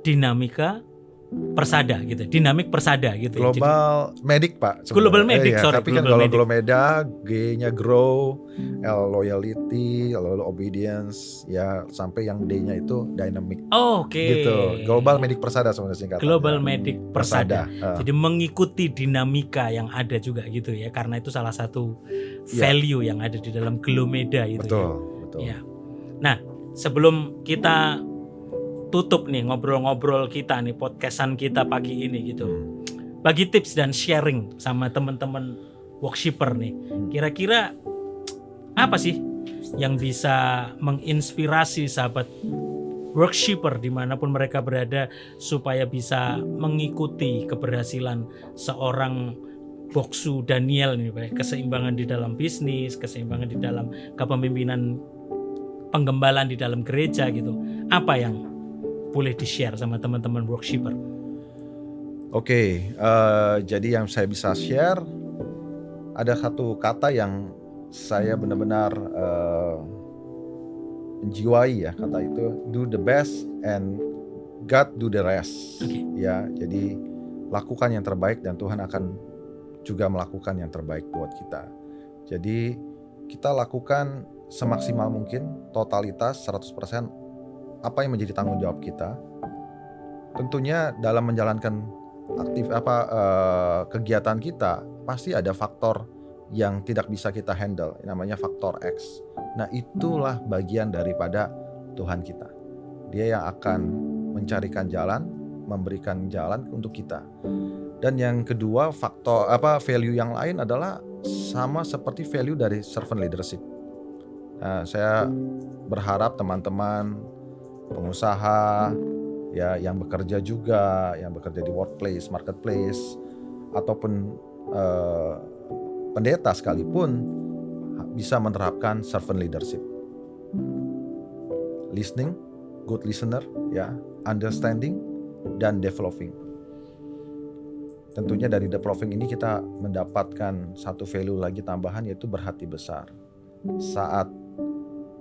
dinamika persada gitu, dinamik persada gitu. Global Medic Pak. sebenarnya. Global Medic, sorry, Tapi kan Global kalau Medic. Glomeda, G-nya grow, L loyalty, L obedience, ya sampai yang D-nya itu dynamic. Oke. Gitu. Global Medic Persada sebenarnya singkatannya. Global Medic Persada. Persada. Jadi mengikuti dinamika yang ada juga gitu ya, karena itu salah satu Iya. value yang ada di dalam Glomeda itu. Betul, ya. betul. Ya. Nah, sebelum kita tutup nih ngobrol-ngobrol kita nih, podcastan kita pagi ini gitu. Bagi tips dan sharing sama teman-teman worshipper nih. Kira-kira apa sih yang bisa menginspirasi sahabat worshipper dimanapun mereka berada supaya bisa mengikuti keberhasilan seorang Boksu Daniel ini, baik keseimbangan di dalam bisnis, keseimbangan di dalam kepemimpinan, penggembalaan di dalam gereja gitu. Apa yang boleh di-share sama teman-teman worshipper? Oke, jadi yang saya bisa share ada satu kata yang saya benar-benar menjiwai ya, kata itu do the best and God do the rest. Oke. Ya, jadi lakukan yang terbaik dan Tuhan akan juga melakukan yang terbaik buat kita. Jadi kita lakukan semaksimal mungkin, totalitas 100% apa yang menjadi tanggung jawab kita. Tentunya dalam menjalankan kegiatan kita pasti ada faktor yang tidak bisa kita handle, namanya faktor X. Nah, itulah bagian daripada Tuhan kita. Dia yang akan mencarikan jalan, memberikan jalan untuk kita. Dan yang kedua, value yang lain adalah sama seperti value dari servant leadership. Nah, saya berharap teman-teman pengusaha ya yang bekerja juga, yang bekerja di workplace, marketplace, ataupun pendeta sekalipun bisa menerapkan servant leadership. Listening, good listener, ya, understanding dan developing. Tentunya dari developing ini kita mendapatkan satu value lagi tambahan, yaitu berhati besar. Saat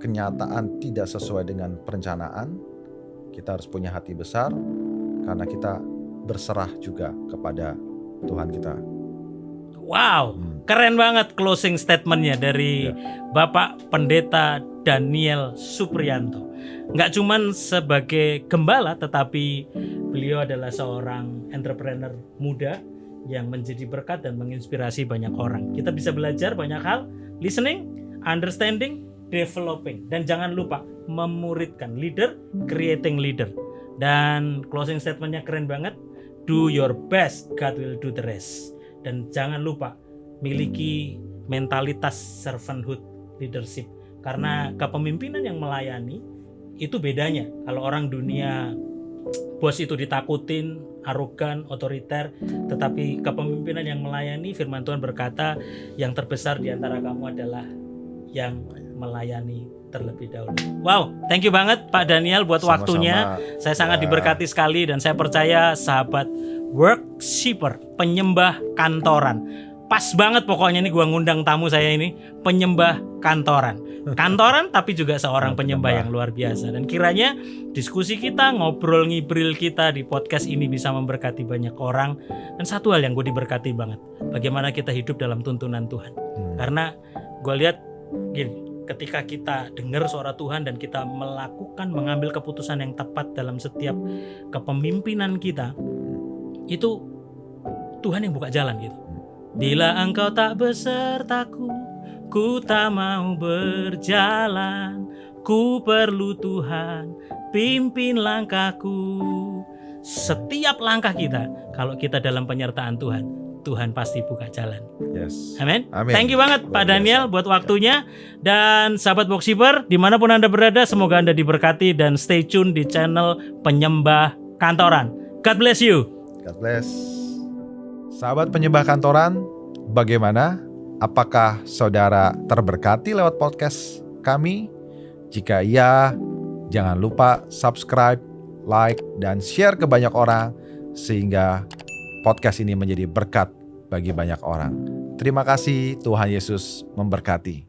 kenyataan tidak sesuai dengan perencanaan, kita harus punya hati besar karena kita berserah juga kepada Tuhan kita. Wow, keren banget closing statementnya dari Bapak Pendeta Daniel Supriyanto. Nggak cuman sebagai gembala, tetapi beliau adalah seorang entrepreneur muda yang menjadi berkat dan menginspirasi banyak orang. Kita bisa belajar banyak hal, listening, understanding, developing, dan jangan lupa memuridkan, leader, creating leader. Dan closing statementnya keren banget, do your best, God will do the rest. Dan jangan lupa miliki mentalitas servanthood leadership, karena kepemimpinan yang melayani itu bedanya. Kalau orang dunia bos itu ditakutin, arogan, otoriter, tetapi kepemimpinan yang melayani, firman Tuhan berkata yang terbesar di antara kamu adalah yang melayani terlebih dahulu. Wow, thank you banget Pak Daniel buat Sama-sama. waktunya. Saya sangat diberkati sekali dan saya percaya sahabat worshipper, penyembah kantoran. Pas banget pokoknya nih gua ngundang tamu saya ini, penyembah kantoran. Kantoran tapi juga seorang penyembah yang luar biasa. Dan kiranya diskusi kita, ngobrol-ngibril kita di podcast ini bisa memberkati banyak orang. Dan satu hal yang gue diberkati banget, bagaimana kita hidup dalam tuntunan Tuhan. Karena gue lihat gini, ketika kita dengar suara Tuhan dan kita mengambil keputusan yang tepat dalam setiap kepemimpinan kita, itu Tuhan yang buka jalan gitu. Bila engkau tak besertaku, ku tak mau berjalan. Ku perlu Tuhan, pimpin langkahku. Setiap langkah kita, kalau kita dalam penyertaan Tuhan, Tuhan pasti buka jalan. Yes. Amin. Amin. Thank you banget Pak Luar biasa. Daniel buat waktunya. Dan sahabat worshipper, dimanapun Anda berada, semoga Anda diberkati dan stay tune di channel Penyembah Kantoran. God bless you. God bless. Sahabat penyembah kantoran, bagaimana? Apakah saudara terberkati lewat podcast kami? Jika iya, jangan lupa subscribe, like, dan share ke banyak orang sehingga podcast ini menjadi berkat bagi banyak orang. Terima kasih, Tuhan Yesus memberkati.